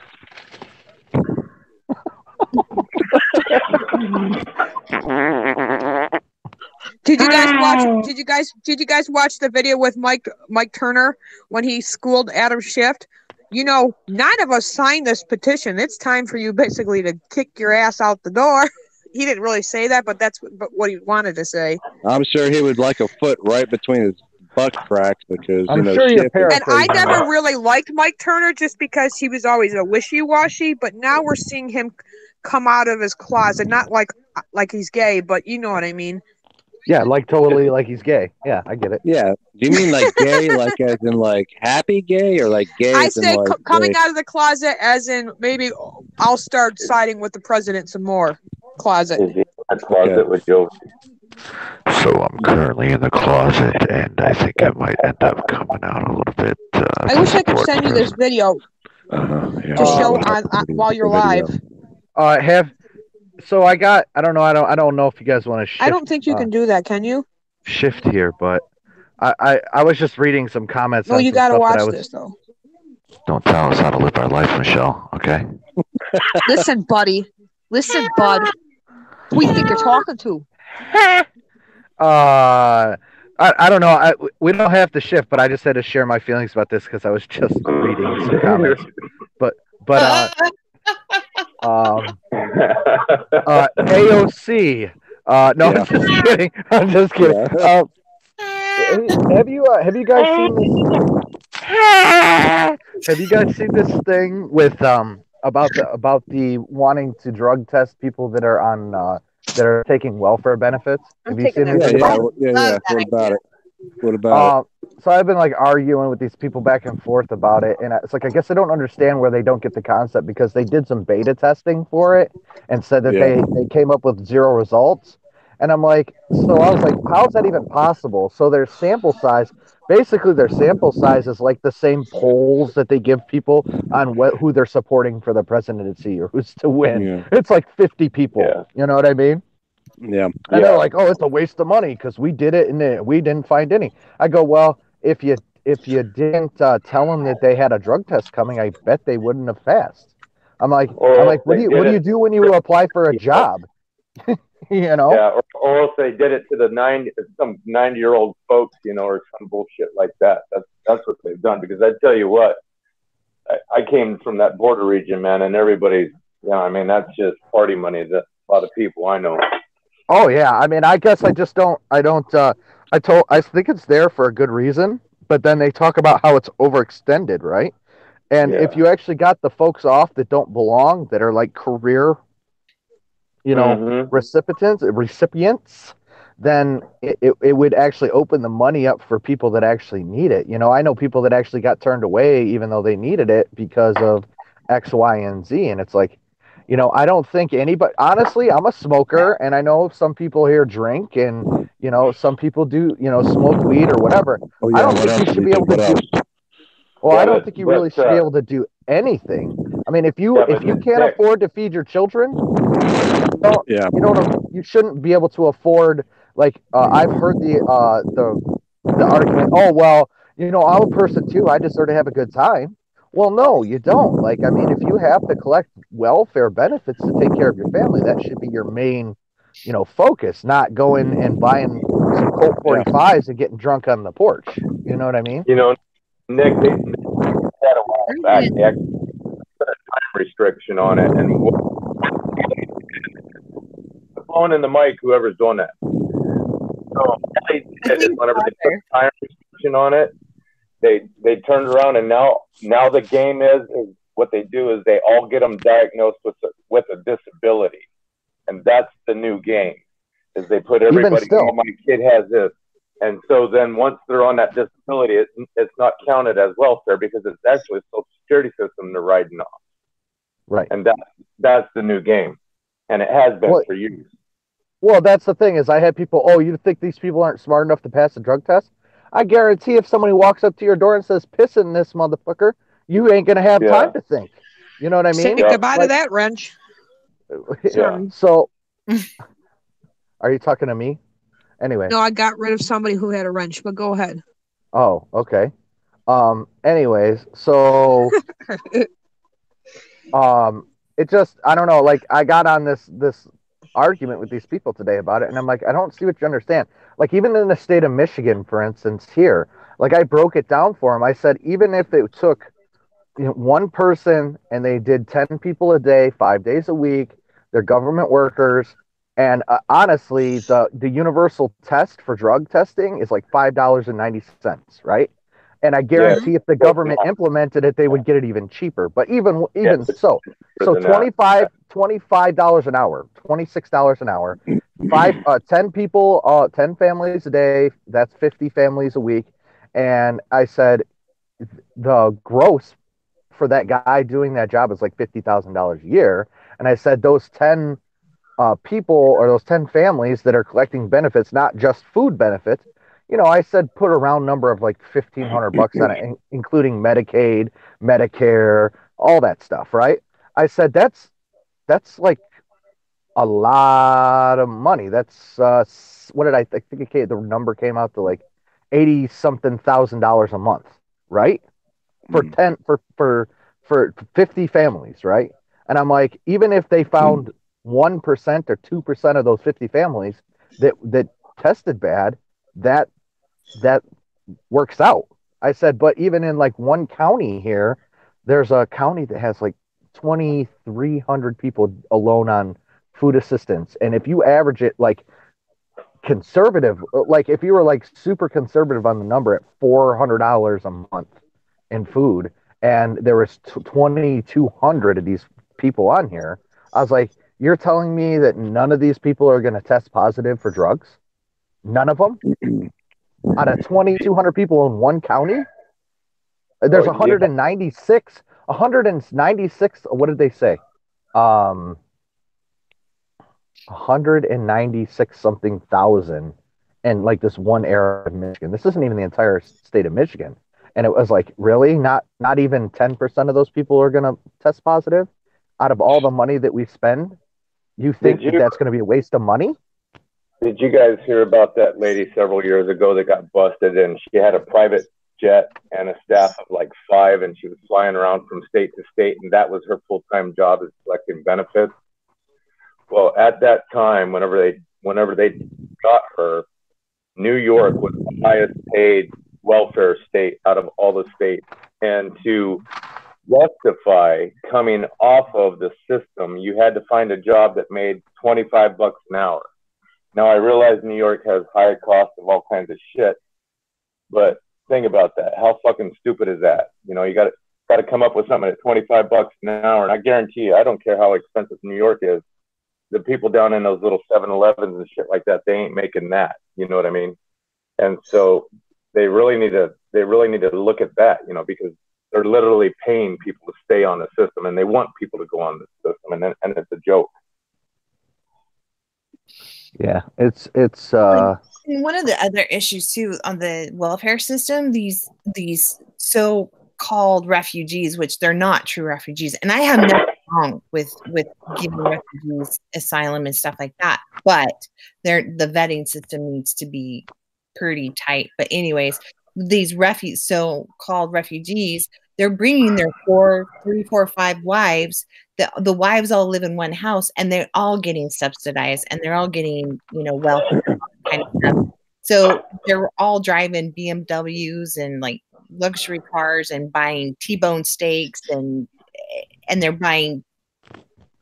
Did you guys watch? Did you guys watch the video with Mike Turner when he schooled Adam Schiff? None of us signed this petition. It's time for you basically to kick your ass out the door. He didn't really say that, but that's what he wanted to say. I'm sure he would like a foot right between his butt cracks because I'm sure you're paraphrasing. And I never really liked Mike Turner just because he was always a wishy-washy. But now we're seeing him come out of his closet, not like he's gay, but you know what I mean. Yeah, totally like he's gay. Yeah, I get it. Yeah. Do you mean like gay, like as in like happy gay, or like gay? I say coming out of the closet as in maybe I'll start siding with the president some more. Closet. A closet with Joe. So I'm currently in the closet, and I think I might end up coming out a little bit. I wish I could send you this video Yeah, to show yeah. on while you're Video. live. I don't know. I don't know if you guys want to shift. I don't think you can do that, can you? shift here, but I was just reading some comments. No, on you some got to stuff watch that I was, this though. don't tell us how to live our life, Michelle. Okay. Listen, buddy. Listen, bud. Who do you think you're talking to? I don't know. We don't have to shift, but I just had to share my feelings about this because I was just reading some comments. But AOC. No, Yeah. I'm just kidding. I'm just kidding. Yeah. Have you guys seen this? Have you guys seen this thing with about the wanting to drug test people that are on that are taking welfare benefits? Have you seen Yeah, anything yeah, about yeah. What about it? What about so I've been like arguing with these people back and forth about it, and it's like I guess I don't understand where they don't get the concept because they did some beta testing for it and said that Yeah. they came up with 0 results, and I'm like, so I was like, how is that even possible? So their sample size, basically their sample size is like the same polls that they give people on who they're supporting for the presidency or who's to win. Yeah. It's like 50 people. Yeah. You know what I mean? Yeah. And they're like, oh, it's a waste of money because we did it and we didn't find any. I go, well, if you didn't tell them that they had a drug test coming, I bet they wouldn't have passed. I'm like, what do you do when you apply for a job? You know? Yeah, or if they did it to some 90-year-old folks, or some bullshit like that. That's what they've done. Because I tell you what, I came from that border region, man, and everybody's, that's just party money. That a lot of people I know. Oh yeah, I mean, I guess I think it's there for a good reason, but then they talk about how it's overextended, right? And if you actually got the folks off that don't belong, that are like career, recipients, then it would actually open the money up for people that actually need it. I know people that actually got turned away even though they needed it because of X, Y, and Z, and it's like, I don't think anybody, honestly, I'm a smoker and I know some people here drink and, some people do, smoke weed or whatever. Oh, yeah. I don't think you should be able to do, well, I don't think you really should be able to do anything. I mean, if you can't afford to feed your children, you shouldn't be able to afford, like, I've heard the argument, oh, well, I'm a person too. I deserve to have a good time. Well, no, you don't. Like, I mean, if you have to collect welfare benefits to take care of your family, that should be your main, focus, not going and buying some Colt 45s and getting drunk on the porch. You know what I mean? Nick, they had a while back. They actually put a time restriction on it, and the phone and the mic, whoever's doing that. So they did, whenever they put a time restriction on it, they turned around, and now the game is what they do is they all get them diagnosed with a disability, and that's the new game. Is they put everybody, oh, my kid has this, and so then once they're on that disability, it's not counted as welfare because it's actually a Social Security system they're riding off. Right. And that's the new game, and it has been for years. Well, that's the thing is I had people, oh, you think these people aren't smart enough to pass the drug test? I guarantee if somebody walks up to your door and says, piss in this motherfucker, you ain't going to have time to think. You know what I mean? Say goodbye to that wrench. Yeah. So, are you talking to me? Anyway. No, I got rid of somebody who had a wrench, but go ahead. Oh, okay. Anyways, so, it just, I don't know, like, I got on this argument with these people today about it, and I'm like, I don't see what you understand. Like, even in the state of Michigan, for instance, here, like, I broke it down for them. I said, even if it took one person and they did 10 people a day, 5 days a week, they're government workers, and honestly, the universal test for drug testing is like $5.90, right? And I guarantee if the government implemented it, they would get it even cheaper. But even so $25 an hour, $26 an hour, 10 people, 10 families a day. That's 50 families a week. And I said the gross for that guy doing that job is like $50,000 a year. And I said those 10 people or those 10 families that are collecting benefits, not just food benefits. I said put a round number of like $1,500 on it, including Medicaid, Medicare, all that stuff, right? I said that's like a lot of money. That's what did I think? The number came out to like 80 something $1,000 a month, right? For 10 for 50 families, right? And I'm like, even if they found 1% or 2% of those 50 families that tested bad, that works out. I said, but even in like one county here, there's a county that has like 2,300 people alone on food assistance. And if you average it like conservative, like if you were like super conservative on the number at $400 a month in food, and there was 2,200 of these people on here, I was like, you're telling me that none of these people are going to test positive for drugs? None of them? Out of 2,200 people in one county? There's 196, what did they say? 196 something thousand in like this one area of Michigan. This isn't even the entire state of Michigan. And it was like, really? Not even 10% of those people are going to test positive out of all the money that we spend? You think that's going to be a waste of money? Did you guys hear about that lady several years ago that got busted, and she had a private jet and a staff of like 5, and she was flying around from state to state, and that was her full-time job, is collecting benefits? Well, at that time, whenever they got her, New York was the highest paid welfare state out of all the states. And to justify coming off of the system, you had to find a job that made $25 an hour. Now, I realize New York has high costs of all kinds of shit, but think about that. How fucking stupid is that? You got to come up with something at $25 an hour. And I guarantee you, I don't care how expensive New York is, the people down in those little 7-Elevens and shit like that, they ain't making that. You know what I mean? And so they really need to look at that, because they're literally paying people to stay on the system, and they want people to go on the system, and it's a joke. Yeah, it's And one of the other issues too on the welfare system, these so-called refugees, which they're not true refugees, and I have nothing wrong with giving refugees asylum and stuff like that, but the vetting system needs to be pretty tight. But anyways, these so-called refugees, they're bringing their 3, 4, 5 wives. The wives all live in one house, and they're all getting subsidized, and they're all getting, welfare kind of stuff. So they're all driving BMWs and like luxury cars and buying T-bone steaks, and they're buying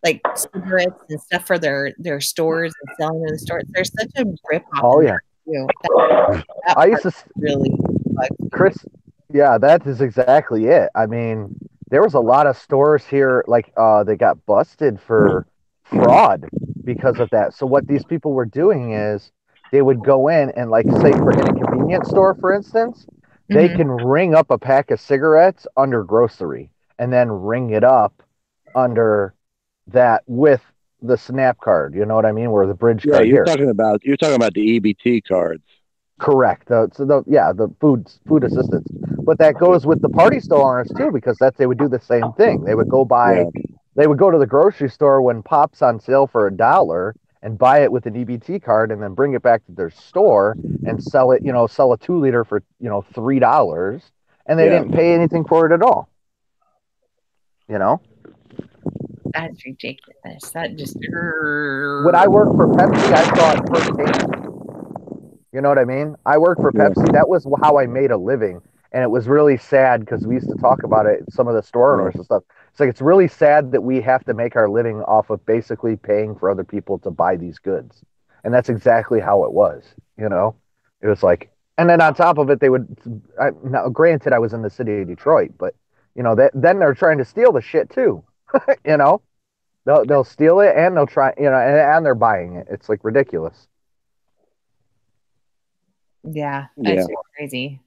like cigarettes and stuff for their stores and selling in the stores. There's such a rip off. Oh yeah. I used to really, Chris. Yeah, that is exactly it. I mean, there was a lot of stores here, like they got busted for fraud because of that. So what these people were doing is they would go in and, like, say for in a convenience store, for instance, they can ring up a pack of cigarettes under grocery and then ring it up under that with the SNAP card. You know what I mean? Where the bridge card you're here. talking about the EBT cards. Correct. The food assistance, but that goes with the party store owners too, because they would do the same thing. They would go they would go to the grocery store when pop's on sale for $1 and buy it with an EBT card, and then bring it back to their store and sell it. Sell a 2-liter for $3, and they didn't pay anything for it at all. That's ridiculous. That just. When I worked for Pepsi, I saw it firsthand. You know what I mean? I worked for Pepsi. That was how I made a living. And it was really sad because we used to talk about it, some of the store owners and stuff. It's like, it's really sad that we have to make our living off of basically paying for other people to buy these goods. And that's exactly how it was. It was like, and then on top of it, they would, now granted, I was in the city of Detroit, but then they're trying to steal the shit too. They'll steal it, and they'll try, and they're buying it. It's like ridiculous. Yeah, that's crazy.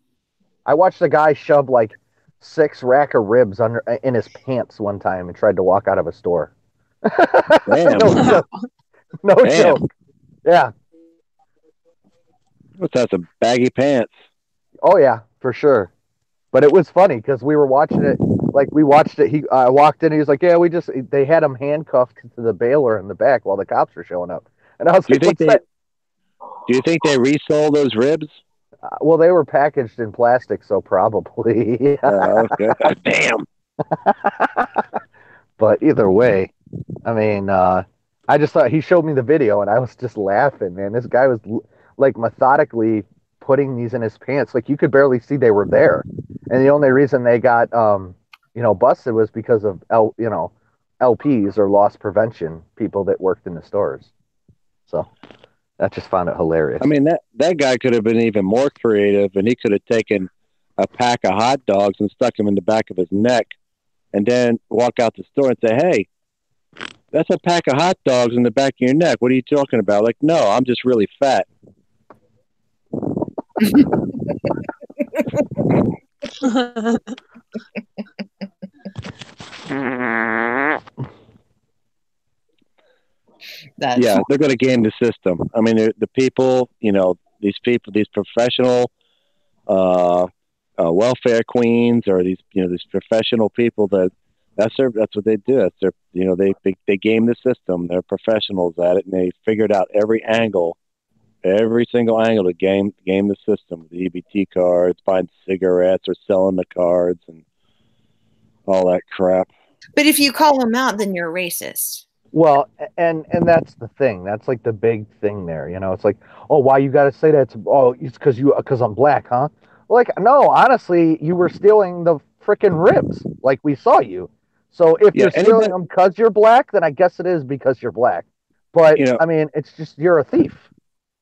I watched a guy shove like 6 rack of ribs in his pants one time and tried to walk out of a store. Damn. No Damn. joke. Yeah. Must have some baggy pants. Oh yeah, for sure. But it was funny because we were watching it. Like we watched it. He walked in. He was like, "Yeah, we just." They had him handcuffed to the baler in the back while the cops were showing up. And I was Do you like, think "What's they? that?" Do you think they resold those ribs? Well, they were packaged in plastic, so probably. Okay. Damn. But either way, I mean, I just thought he showed me the video and I was just laughing, man. This guy was like methodically putting these in his pants. Like you could barely see they were there. And the only reason they got, busted was because of LPs or loss prevention people that worked in the stores. So I just found it hilarious. I mean, that guy could have been even more creative, and he could have taken a pack of hot dogs and stuck them in the back of his neck, and then walk out the store and say, "Hey, that's a pack of hot dogs in the back of your neck. What are you talking about?" Like, no, I'm just really fat. Yeah, they're going to game the system. I mean, the people, these people, these professional welfare queens, or these professional people that's what they do. That's their they game the system. They're professionals at it, and they figured out every single angle to game the system. The EBT cards, buying cigarettes, or selling the cards, and all that crap. But if you call them out, then you're racist. Well, and that's the thing. That's like the big thing there. It's like, oh, why you got to say that? It's because I'm black, huh? Like, no, honestly, you were stealing the freaking ribs. Like we saw you. So if you're stealing them because you're black, then I guess it is because you're black. But I mean, it's just you're a thief.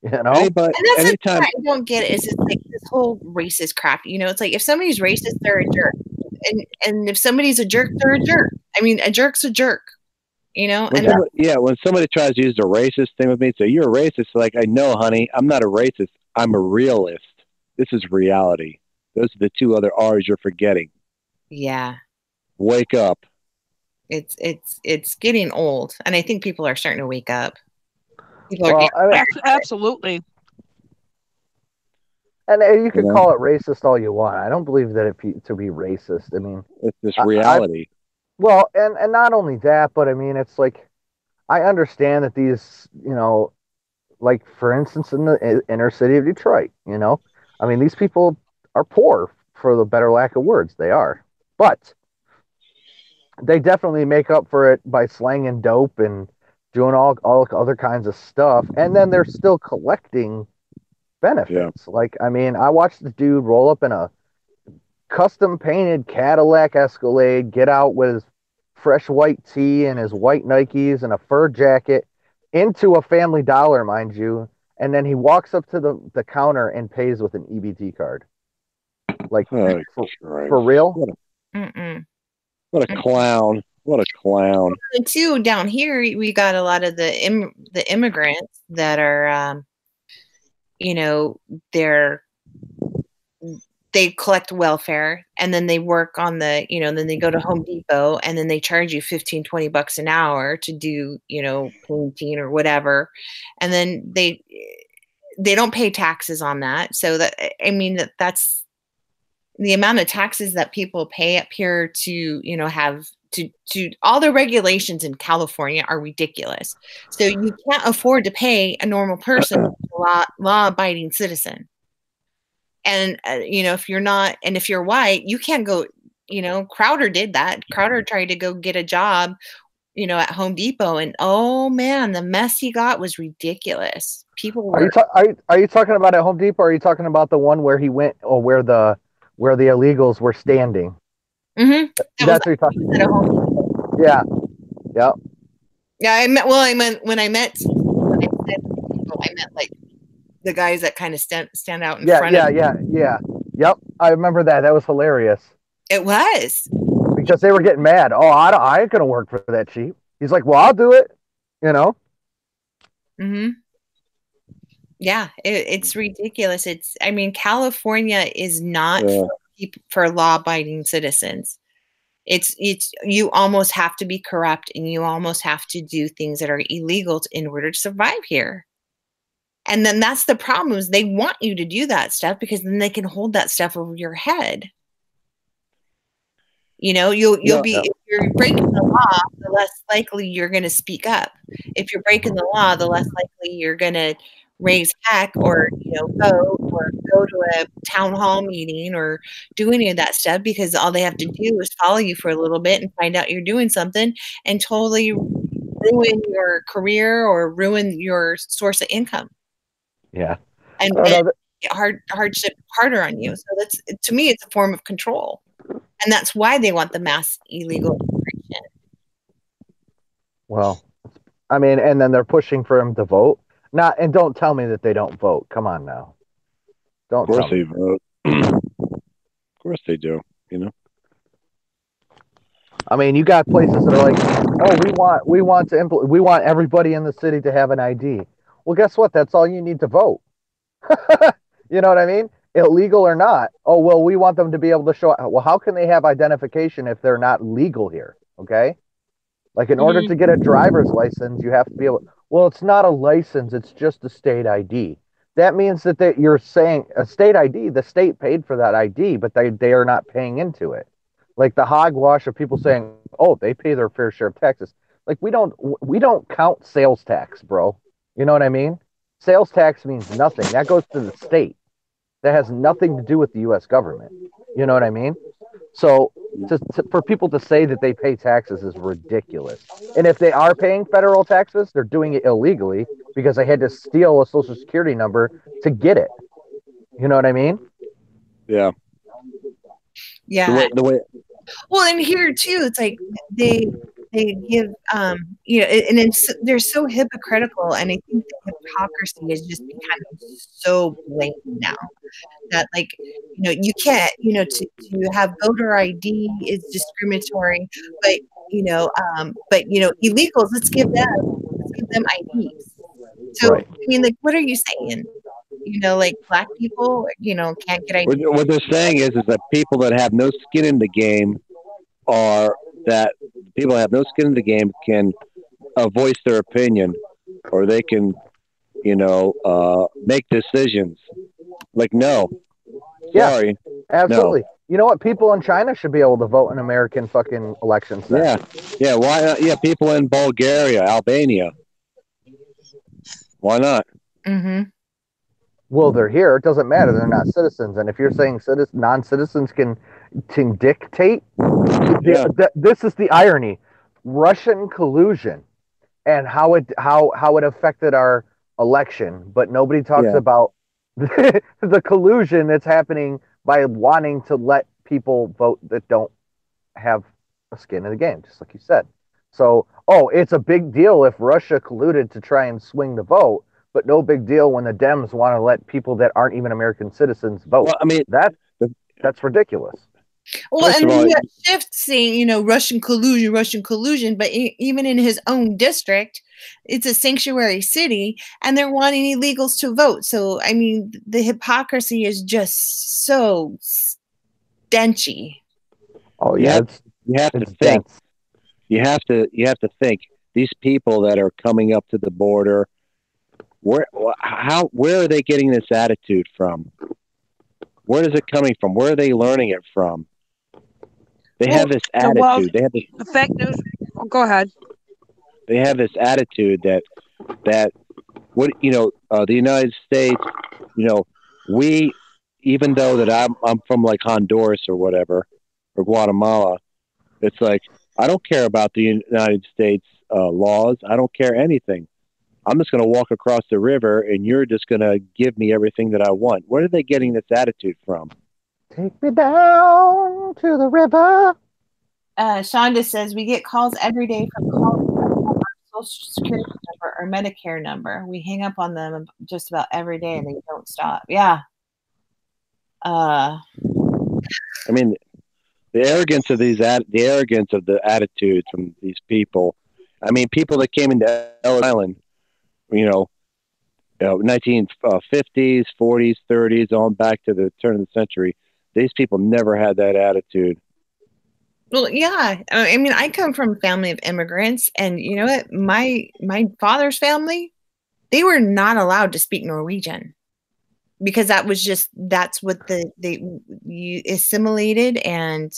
And that's the thing I don't get is it's like this whole racist crap. It's like if somebody's racist, they're a jerk, and if somebody's a jerk, they're a jerk. I mean, a jerk's a jerk. When somebody tries to use the racist thing with me, so you're a racist. Like, I know, honey, I'm not a racist. I'm a realist. This is reality. Those are the two other R's you're forgetting. Yeah. Wake up. It's getting old, and I think people are starting to wake up. Absolutely. And you can call it racist all you want. I don't believe that to be racist. I mean, it's just reality. Well, and not only that, but I mean, it's like, I understand that these, like for instance, in the inner city of Detroit, I mean, these people are poor, for the better lack of words. They are, but they definitely make up for it by slanging dope and doing all other kinds of stuff. And then they're still collecting benefits. Yeah. Like, I mean, I watched the dude roll up in a custom painted Cadillac Escalade, get out with his fresh white tee and his white Nikes and a fur jacket into a Family Dollar, mind you, and then he walks up to the counter and pays with an EBT card. Like, for real? What a clown. What a clown. And too, down here, we got a lot of the immigrants that are, they collect welfare, and then they work on then they go to Home Depot, and then they charge you $15-20 an hour to do, painting or whatever. And then they don't pay taxes on that. So that's the amount of taxes that people pay up here to, have to all the regulations in California are ridiculous. So you can't afford to pay a normal person, law abiding citizen. And, if you're not, and if you're white, you can't go, Crowder did that. Crowder tried to go get a job, at Home Depot, and oh man, the mess he got was ridiculous. People were. Are you talking about at Home Depot? Or are you talking about the one where he went, or where the illegals were standing? Mm-hmm. That's what you're talking about. Yeah. Yep. Yeah, I meant when I said people, I meant like the guys that kind of stand out in front of me. Yeah. Yep. I remember that. That was hilarious. It was. Because they were getting mad. Oh, I ain't going to work for that cheap. He's like, well, I'll do it. Mm-hmm. Yeah, it's ridiculous. California is not for law-abiding citizens. It's you almost have to be corrupt and you almost have to do things that are illegal in order to survive here. And then that's the problem is they want you to do that stuff because then they can hold that stuff over your head. You know, you'll be if you're breaking the law, the less likely you're going to speak up. If you're breaking the law, the less likely you're going to raise heck or vote or go to a town hall meeting or do any of that stuff because all they have to do is follow you for a little bit and find out you're doing something and totally ruin your career or ruin your source of income. Yeah. And hardship harder on you. So that's, to me, it's a form of control. And that's why they want the mass illegal immigration. Well, I mean, and then they're pushing for them to vote. And don't tell me that they don't vote. Come on now. Don't Of course tell me. they vote. Of course they do. You know. I mean, you got places that are like, oh, we want everybody in the city to have an ID. Well, guess what? That's all you need to vote. You know what I mean? Illegal or not. Oh, well, we want them to be able to show. Well, how can they have identification if they're not legal here? Okay. Like in order to get a driver's license, you have to be able. Well, it's not a license. It's just a state ID. That means that you're saying a state ID, the state paid for that ID, but they are not paying into it. Like the hogwash of people saying, oh, they pay their fair share of taxes. Like we don't count sales tax, bro. You know what I mean? Sales tax means nothing. That goes to the state. That has nothing to do with the U.S. government. You know what I mean? So for people to say that they pay taxes is ridiculous. And if they are paying federal taxes, they're doing it illegally because they had to steal a social security number to get it. You know what I mean? Yeah. Yeah. The way well, and here too, it's like they give and they're so hypocritical, and I think the hypocrisy has just become so blatant now that you can't to have voter ID is discriminatory, but illegals, let's give them IDs. So right. I mean, like, what are you saying? Like black people, can't get ID. What they're saying is that people that have no skin in the game can voice their opinion, or they can, make decisions. Like, no, sorry, absolutely. No. You know what? People in China should be able to vote in American fucking elections. Then. Yeah. Why not? Yeah, people in Bulgaria, Albania. Why not? Mm-hmm. Well, they're here. It doesn't matter. They're not citizens. And if you're saying non-citizens can dictate, this is the irony: Russian collusion and how it affected our election. But nobody talks about the collusion that's happening by wanting to let people vote that don't have a skin in the game, just like you said. So, it's a big deal if Russia colluded to try and swing the vote. But no big deal when the Dems want to let people that aren't even American citizens vote. Well, I mean, that's ridiculous. Well, and then you have Schiff saying, Russian collusion, but even in his own district, it's a sanctuary city, and they're wanting illegals to vote. So, I mean, the hypocrisy is just so stenchy. Oh yeah, you have to think. You have to think. These people that are coming up to the border. Where are they getting this attitude from? Where is it coming from? Where are they learning it from? They have this attitude. They have the fake news. Oh, go ahead. They have this attitude that the United States, we, even though that I'm from like Honduras or whatever, or Guatemala, it's like I don't care about the United States laws. I don't care anything. I'm just going to walk across the river and you're just going to give me everything that I want. Where are they getting this attitude from? Take me down to the river. Shonda says, we get calls every day from callers about our Social Security number or Medicare number. We hang up on them just about every day and they don't stop. Yeah. I mean, the arrogance of the attitudes from these people. I mean, people that came into Ellis Island, 1950s, 40s, 30s, on back to the turn of the century. These people never had that attitude. Well, yeah. I mean, I come from a family of immigrants, and you know what? My father's family, they were not allowed to speak Norwegian because that's what you assimilated, and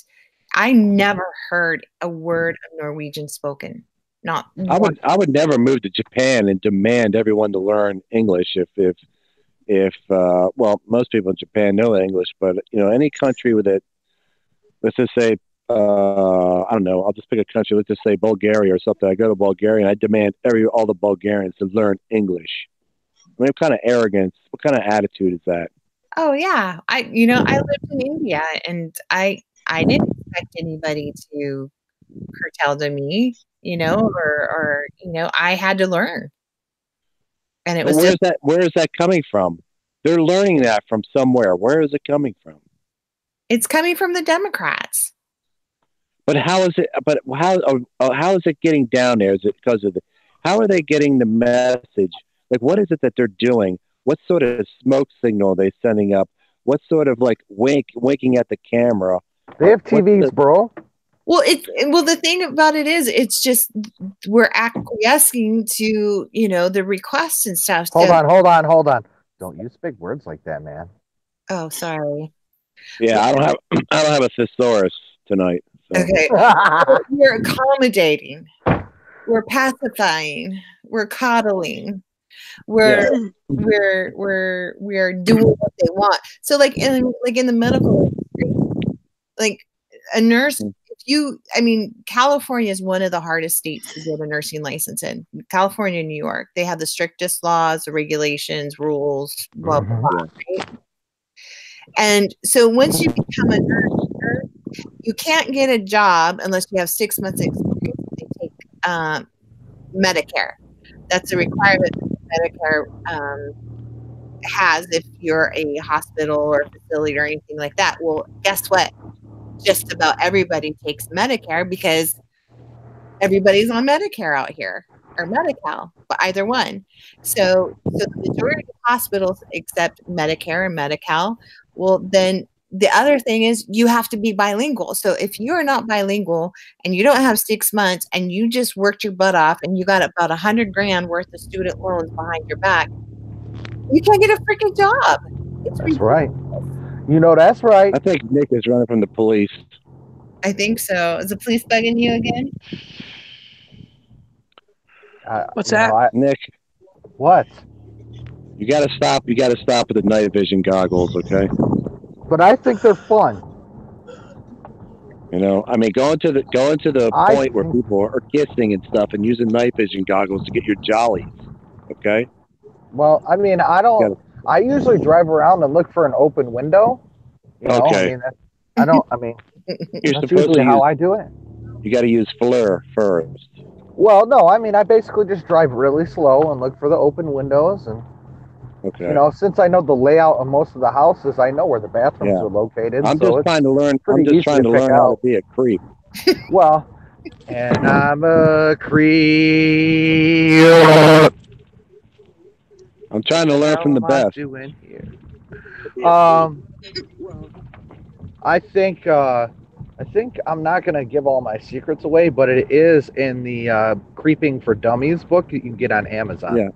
I never heard a word of Norwegian spoken. Not one. I would never move to Japan and demand everyone to learn English if well, most people in Japan know English, but you know, any country with it, let's just say, I don't know, I'll just pick a country, let's just say Bulgaria or something. I go to Bulgaria and I demand all the Bulgarians to learn English. I mean, what kind of arrogance, what kind of attitude is that? Oh yeah. I lived in India, and I didn't expect anybody to curtail to me, or I had to learn. And it was Where is that coming from? They're learning that from somewhere. Where is it coming from? It's coming from the Democrats. But how is it? But how is it getting down there? Is it because of how are they getting the message? Like, what is it that they're doing? What sort of smoke signal are they sending up? What sort of like winking at the camera? They have TVs, bro. Well, the thing about it is, it's just we're acquiescing to the requests and stuff. Hold on. Don't use big words like that, man. Oh, sorry. Yeah, I don't have a thesaurus tonight. So. Okay, we're accommodating, we're pacifying, we're coddling, we're doing what they want. So, like in the medical industry, like a nurse. California is one of the hardest states to get a nursing license in. California and New York, they have the strictest laws, the regulations, rules, blah, blah, blah, right? And so once you become a nurse, you can't get a job unless you have 6 months experience. They take Medicare. That's a requirement that Medicare has if you're a hospital or a facility or anything like that. Well, guess what? Just about everybody takes Medicare because everybody's on Medicare out here, or Medi-Cal, but either one. So the majority of hospitals accept Medicare and Medi-Cal. Well, then the other thing is you have to be bilingual. So if you're not bilingual and you don't have 6 months and you just worked your butt off and you got about $100,000 worth of student loans behind your back, you can't get a freaking job. That's right. That's right. I think Nick is running from the police. I think so. Is the police bugging you again? What's that? Nick. What? You got to stop. You got to stop with the night vision goggles, okay? But I think they're fun. Going to the point where people are kissing and stuff and using night vision goggles to get your jollies, okay? Well, I usually drive around and look for an open window. Okay. That's usually how I do it. You got to use FLIR first. Well, no, I basically just drive really slow and look for the open windows, and since I know the layout of most of the houses, I know where the bathrooms are located. I'm just trying to learn how to be a creep. Well, and I'm a creep. I'm trying to learn from the best. Doing here? I think I'm not going to give all my secrets away, but it is in the Creeping for Dummies book you can get on Amazon. Yeah.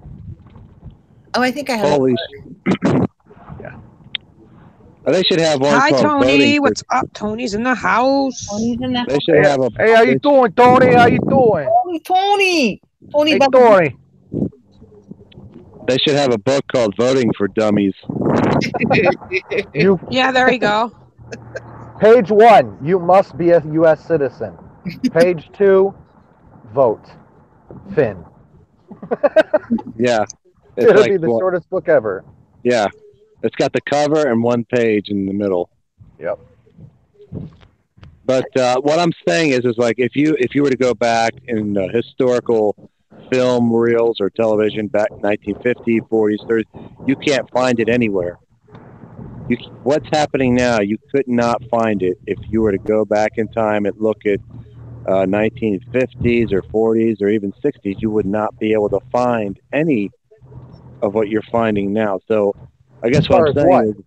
Oh, I think I have. Holy. Yeah. They should have one. Hi, Tony. What's up? Tony's in the house. They should have a. Hey, how you doing, Tony? How you doing? Tony. Hey, Tony. They should have a book called Voting for Dummies. Yeah, there you go. Page 1, you must be a U.S. citizen. Page 2, vote. Finn. Yeah. It'll be the shortest book ever. Yeah. It's got the cover and one page in the middle. Yep. But what I'm saying is like if you were to go back in historical film reels or television back 1950s, 40s, 30s, you can't find it anywhere. What's happening now, you could not find it if you were to go back in time and look at 1950s or 40s or even 60s. You would not be able to find any of what you're finding now. So I guess what I'm saying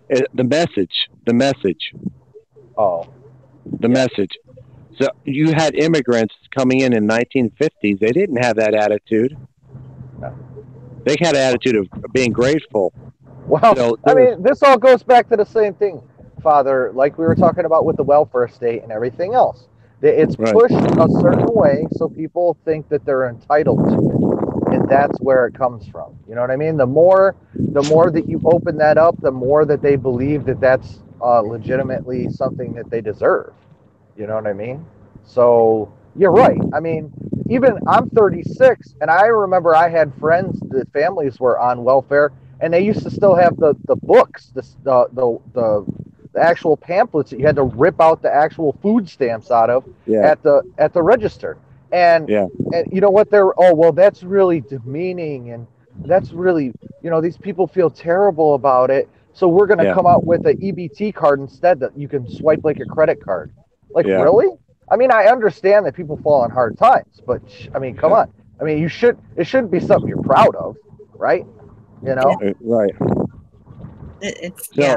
is the message. Oh. The message. So you had immigrants coming in 1950s. They didn't have that attitude. They had an attitude of being grateful. Well, So I mean, this all goes back to the same thing, Father, like we were talking about with the welfare state and everything else. It's Right. pushed a certain way so people think that they're entitled to it. And that's where it comes from. You know what I mean? The more that you open that up, the more that they believe that that's legitimately something that they deserve. You know what I mean? So you're right. I mean, even I'm 36, and I remember I had friends, the families were on welfare, and they used to still have the books, the actual pamphlets that you had to rip out the actual food stamps out of Yeah. at the register. And Yeah. and you know what? They're, oh well, that's really demeaning, and that's really, you know, these people feel terrible about it. So we're going to Yeah. come out with an EBT card instead that you can swipe like a credit card. Like, Yeah. really? I mean, I understand that people fall on hard times, but I mean, come on. I mean, it shouldn't be something you're proud of, right? You know? Right. It's So- yeah,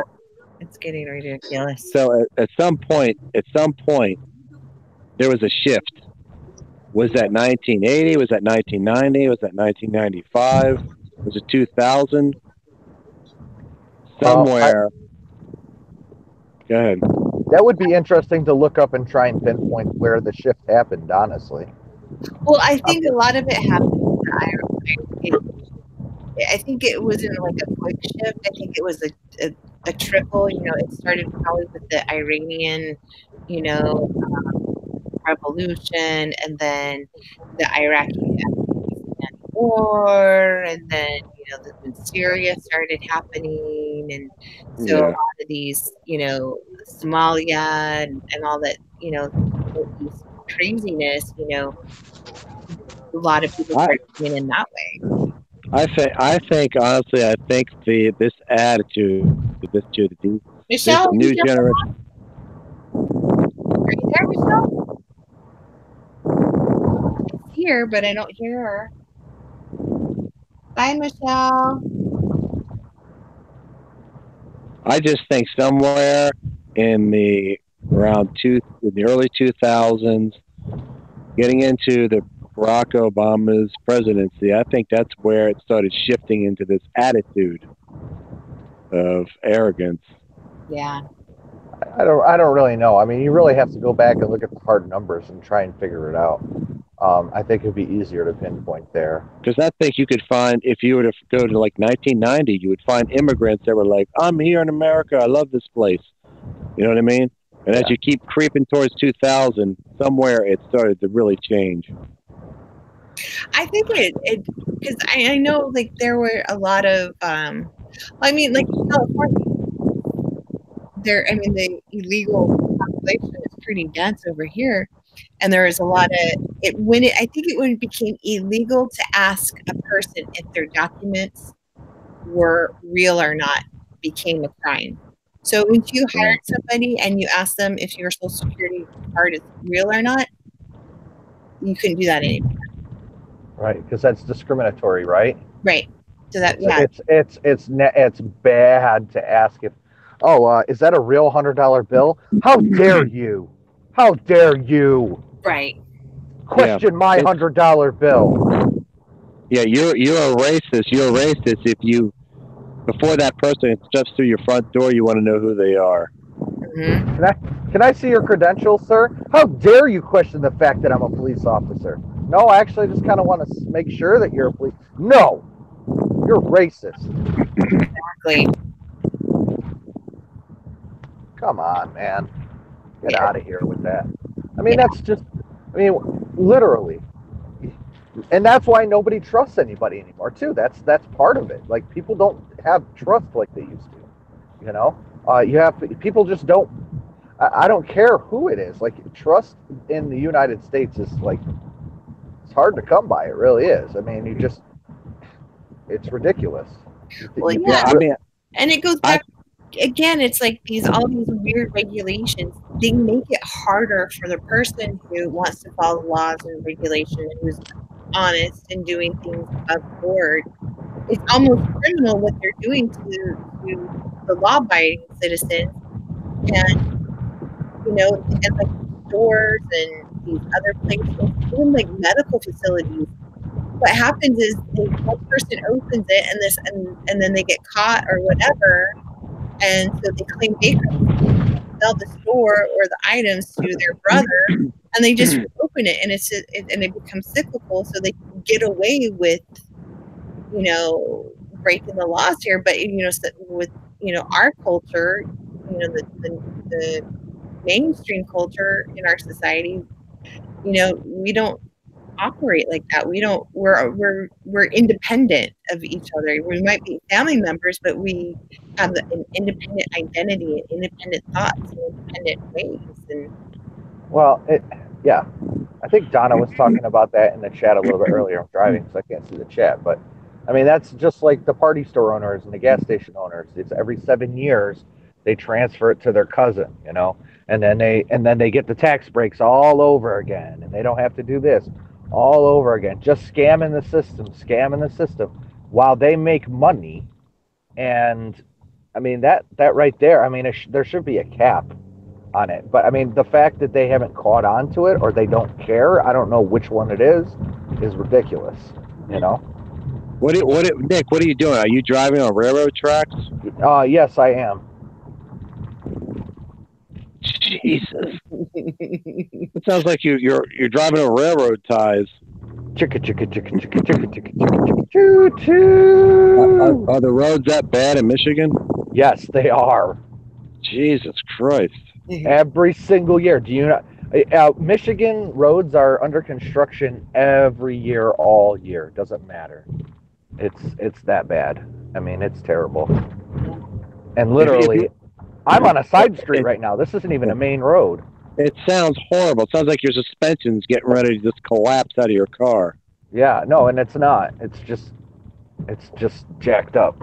it's getting ridiculous. So at some point, there was a shift. Was that 1980? Was that 1990? Was that 1995? Was it 2000? Well, Somewhere. Go ahead. That would be interesting to look up and try and pinpoint where the shift happened, honestly. Well, I think a lot of it happened. I think it wasn't like a quick shift. I think it was a trickle. You know, it started probably with the Iranian, you know, revolution, and then the Iraqi war, and then, you know, when Syria started happening, and so a Yeah. lot of these, you know, Somalia and all that, you know, these craziness, you know, a lot of people started coming in that way. I think honestly, this attitude, this Michelle, new you generation. are you there, Michelle? It's here, but I don't hear her. Bye, Michelle. I just think somewhere in the early 2000s, getting into the Barack Obama's presidency, I think that's where it started shifting into this attitude of arrogance. Yeah. I don't really know. I mean, you really have to go back and look at the hard numbers and try and figure it out. I think it'd be easier to pinpoint there. Because I think you could find, if you were to go to like 1990, you would find immigrants that were like, I'm here in America, I love this place. You know what I mean? And as you keep creeping towards 2000, somewhere it started to really change. I think it because I know, like, there were a lot of I mean, like, California, the illegal population is pretty dense over here, and there is a lot of it when it became illegal to ask a person if their documents were real or not became a crime. So once you hired somebody and you asked them if your social security card is real or not, you couldn't do that anymore. Right, because that's discriminatory, right? Right. So that it's bad to ask if, is that a real $100 bill? How dare you? How dare you? Right. Question my $100 bill. Yeah, you're a racist. You're a racist if you, before that person steps through your front door, you want to know who they are. Mm-hmm. Can I see your credentials, sir? How dare you question the fact that I'm a police officer? No, I actually just kind of want to make sure that you're a police. No, you're racist. Exactly. Come on, man. Get out of here with that. I mean, that's just, I mean, literally. And that's why nobody trusts anybody anymore, too. That's part of it. Like, people don't have trust like they used to. You know? People just don't, I don't care who it is. Like, trust in the United States is like, it's hard to come by. It really is. I mean, it's ridiculous. Well, yeah. I mean, and it goes back again. It's like all these weird regulations. They make it harder for the person who wants to follow laws and regulations, who's honest and doing things above board. It's almost criminal what they're doing to the law-abiding citizens, and you know, and like stores and these other places, even like medical facilities. What happens is one person opens it and then they get caught or whatever, and so they claim bankruptcy, sell the store or the items to their brother, and they just open it, and it becomes cyclical, so they can get away with, breaking the laws here. But with our culture, the mainstream culture in our society, we don't operate like that. We're independent of each other. We might be family members, but we have an independent identity and independent thoughts and independent ways. And yeah, I think Donna was talking about that in the chat a little bit earlier. I'm driving, so I can't see the chat, but I mean, that's just like the party store owners and the gas station owners. It's every 7 years they transfer it to their cousin, and then they get the tax breaks all over again, and they don't have to do this all over again, just scamming the system while they make money. And I mean, that right there, I mean, there should be a cap on it. But I mean, the fact that they haven't caught on to it or they don't care, I don't know which one it is ridiculous, Nick, what are you doing? Are you driving on railroad tracks? Yes, I am. Jesus. It sounds like you're driving on railroad ties. Chicka chicka chicka chicka chicka chicka chicka choo choo. Are the roads that bad in Michigan? Yes, they are. Jesus Christ. Every single year. Do you know? Michigan roads are under construction every year, all year. Doesn't matter. It's that bad. I mean, it's terrible. And literally, I'm on a side street right now. This isn't even a main road. It sounds horrible. It sounds like your suspension's getting ready to just collapse out of your car. Yeah, no, and it's not. It's just jacked up.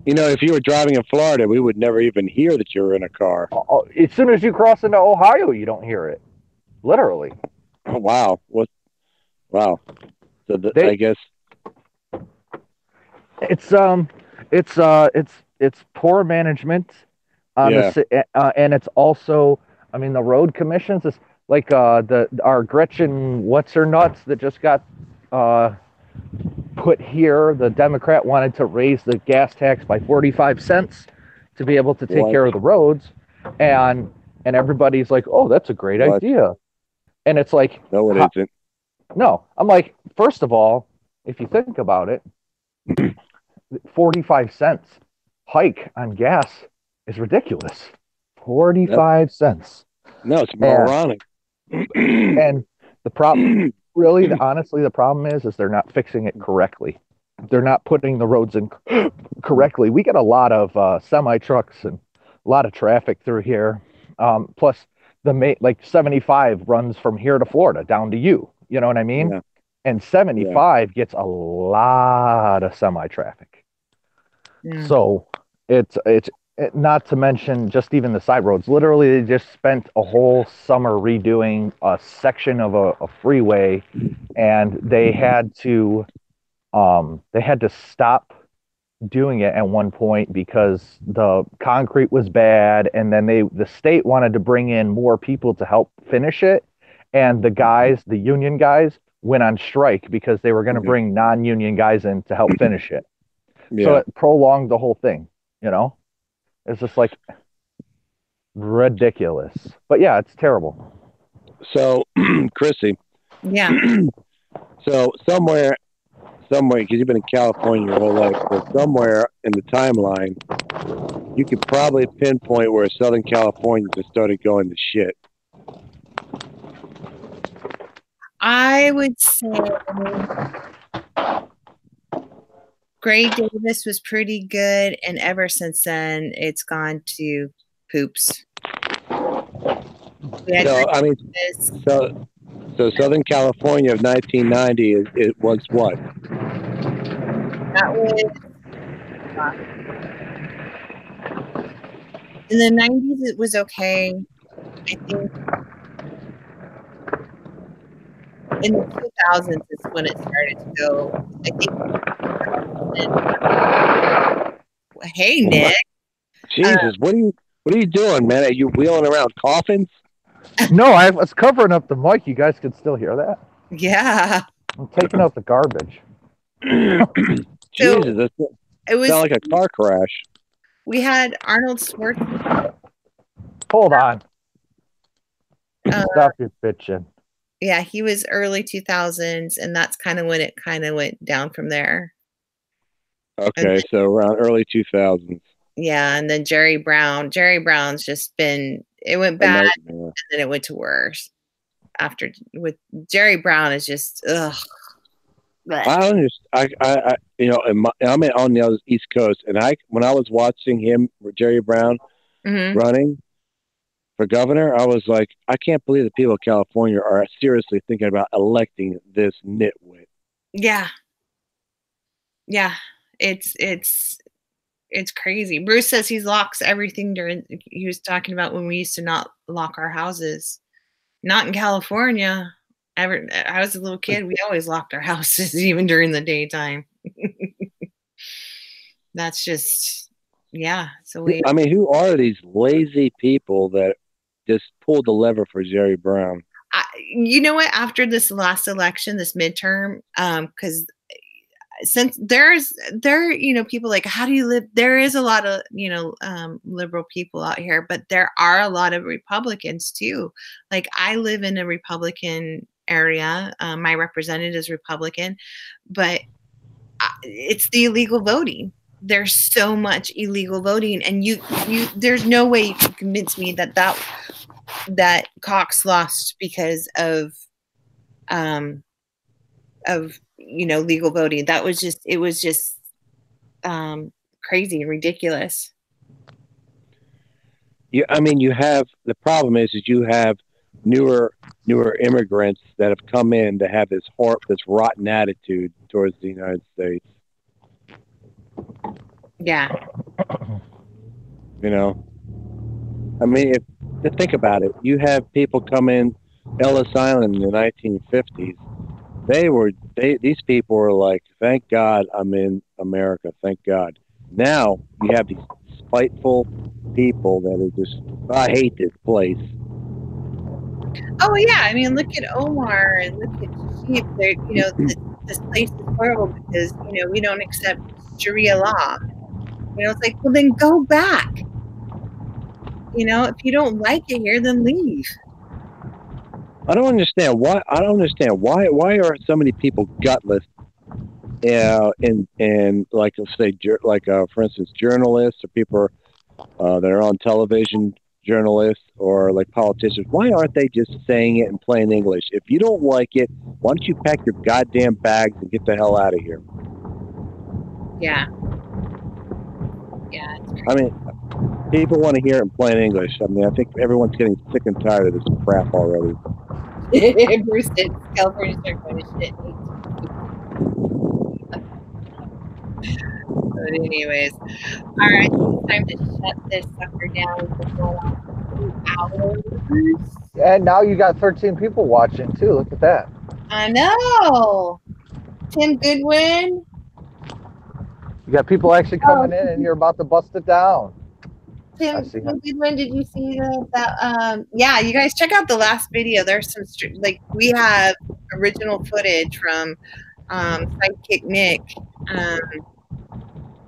If you were driving in Florida, we would never even hear that you were in a car. As soon as you cross into Ohio, you don't hear it. Literally. Oh, wow. Wow. So I guess it's poor management on and it's also, I mean, the road commissions is like our Gretchen what's her nuts that just got put here. The Democrat wanted to raise the gas tax by 45 cents to be able to take care of the roads, and everybody's like, oh, that's a great idea. And it's like, no, it isn't. No, I'm like, first of all, if you think about it, 45 cents hike on gas is ridiculous. 45 cents. No, it's moronic. And the problem, really, honestly, the problem is they're not fixing it correctly. They're not putting the roads in correctly. We get a lot of semi trucks and a lot of traffic through here. Plus, like 75 runs from here to Florida down to you. You know what I mean? Yeah. And 75 gets a lot of semi traffic. Yeah. So it's not to mention just even the side roads. Literally, they just spent a whole summer redoing a section of a freeway, and they had to stop doing it at one point because the concrete was bad, and then the state wanted to bring in more people to help finish it, and the union guys went on strike because they were going to bring non-union guys in to help finish it. Yeah. So it prolonged the whole thing, It's just like ridiculous. But yeah, it's terrible. So, Chrissy. Yeah. So somewhere, because you've been in California your whole life, so somewhere in the timeline, you could probably pinpoint where Southern California just started going to shit. I would say Gray Davis was pretty good, and ever since then, it's gone to poops. So Southern California of 1990 it was what? That was in the 90s. It was okay. I think in the 2000s is when it started to go. I think. Hey, Nick. Jesus, what are you doing, man? Are you wheeling around coffins? No, I was covering up the mic. You guys could still hear that. Yeah. I'm taking out the garbage. Jesus, that It was. sounds like a car crash. We had Arnold Schwarzenegger. Hold on. Uh, Stop your bitching. Yeah, he was early 2000s, and that's kind of when it kind of went down from there. Okay, so around early 2000s. Yeah, and then Jerry Brown. Jerry Brown's just been. It went bad, and then it went to worse. After with Jerry Brown is just ugh. I understand. I you know, I'm on the other East Coast, and when I was watching him, Jerry Brown, running for governor, I was like, I can't believe the people of California are seriously thinking about electing this nitwit. Yeah, it's crazy. Bruce says he locks everything during. He was talking about when we used to not lock our houses. Not in California. I was a little kid. We always locked our houses, even during the daytime. That's just, yeah. So I mean, who are these lazy people that just pulled the lever for Jerry Brown? You know what? After this last election, this midterm, because since people like, how do you live? There is a lot of, liberal people out here, but there are a lot of Republicans too. Like, I live in a Republican area. My representative is Republican, but it's the illegal voting. There's so much illegal voting, and there's no way you can convince me that Cox lost because of legal voting. It was just crazy and ridiculous. Yeah, I mean, the problem is you have newer immigrants that have come in to have this rotten attitude towards the United States. Yeah. I mean, think about it. You have people come in Ellis Island in the 1950s. These people were like, thank God I'm in America. Thank God. Now you have these spiteful people that are just, I hate this place. Oh yeah, I mean, look at Omar and look at Sheep. This place is horrible because we don't accept Sharia law. It's like, well, then go back. If you don't like it here, then leave. I don't understand why. Why are so many people gutless? And like, let's say, for instance, journalists or people that are on television, journalists or like politicians. Why aren't they just saying it in plain English? If you don't like it, why don't you pack your goddamn bags and get the hell out of here? Yeah. I mean, people want to hear it in plain English. I mean, I think everyone's getting sick and tired of this crap already. Bruce did. California started going to shit. But anyways, all right, it's time to shut this sucker down for 2 hours. And now you got 13 people watching too. Look at that. I know. Tim Goodwin. You got people actually coming in, and you're about to bust it down. Tim Goodwin, did you see that? Yeah, you guys check out the last video. There's some we have original footage from Sidekick Nick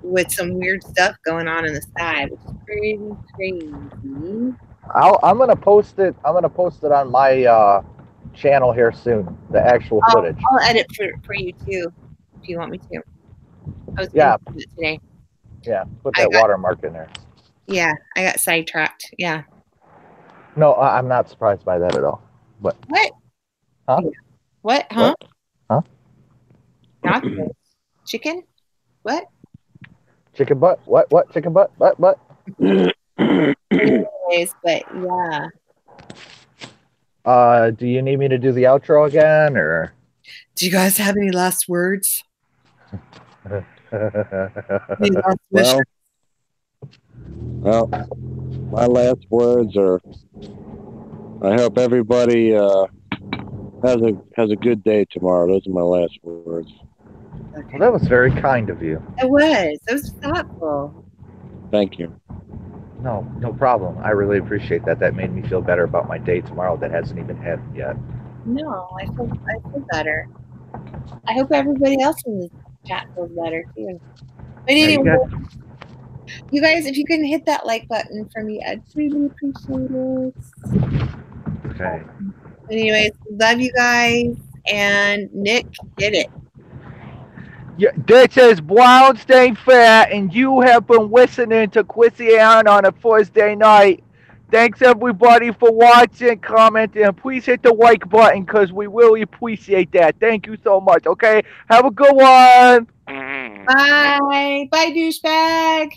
with some weird stuff going on in the sky, which is pretty crazy. I'm gonna post it. I'm gonna post it on my channel here soon. The actual footage. I'll edit for you too, if you want me to. I was gonna do it today. Yeah, put that watermark in there. Yeah, I got sidetracked. Yeah. No, I'm not surprised by that at all. But what? Huh? What? Huh? Huh? Not chicken? What? Chicken butt? What? Chicken butt? Butt? Anyways, but yeah. Do you need me to do the outro again, or? Do you guys have any last words? Well, my last words are: I hope everybody has a good day tomorrow. Those are my last words. Okay. Well, that was very kind of you. It was. It was thoughtful. Thank you. no problem. I really appreciate that. That made me feel better about my day tomorrow that hasn't even happened yet. No, I feel better. I hope everybody else in the chat feels better too. But anyway, you guys, if you can hit that like button for me, I'd really appreciate it. Okay. Anyways, love you guys. And Nick, hit it. Yeah, this is Brown Staying Fat, and you have been listening to Quissy Ann on a Thursday night. Thanks everybody for watching, commenting, and please hit the like button because we really appreciate that. Thank you so much. Okay, have a good one. Bye. Bye, douchebag.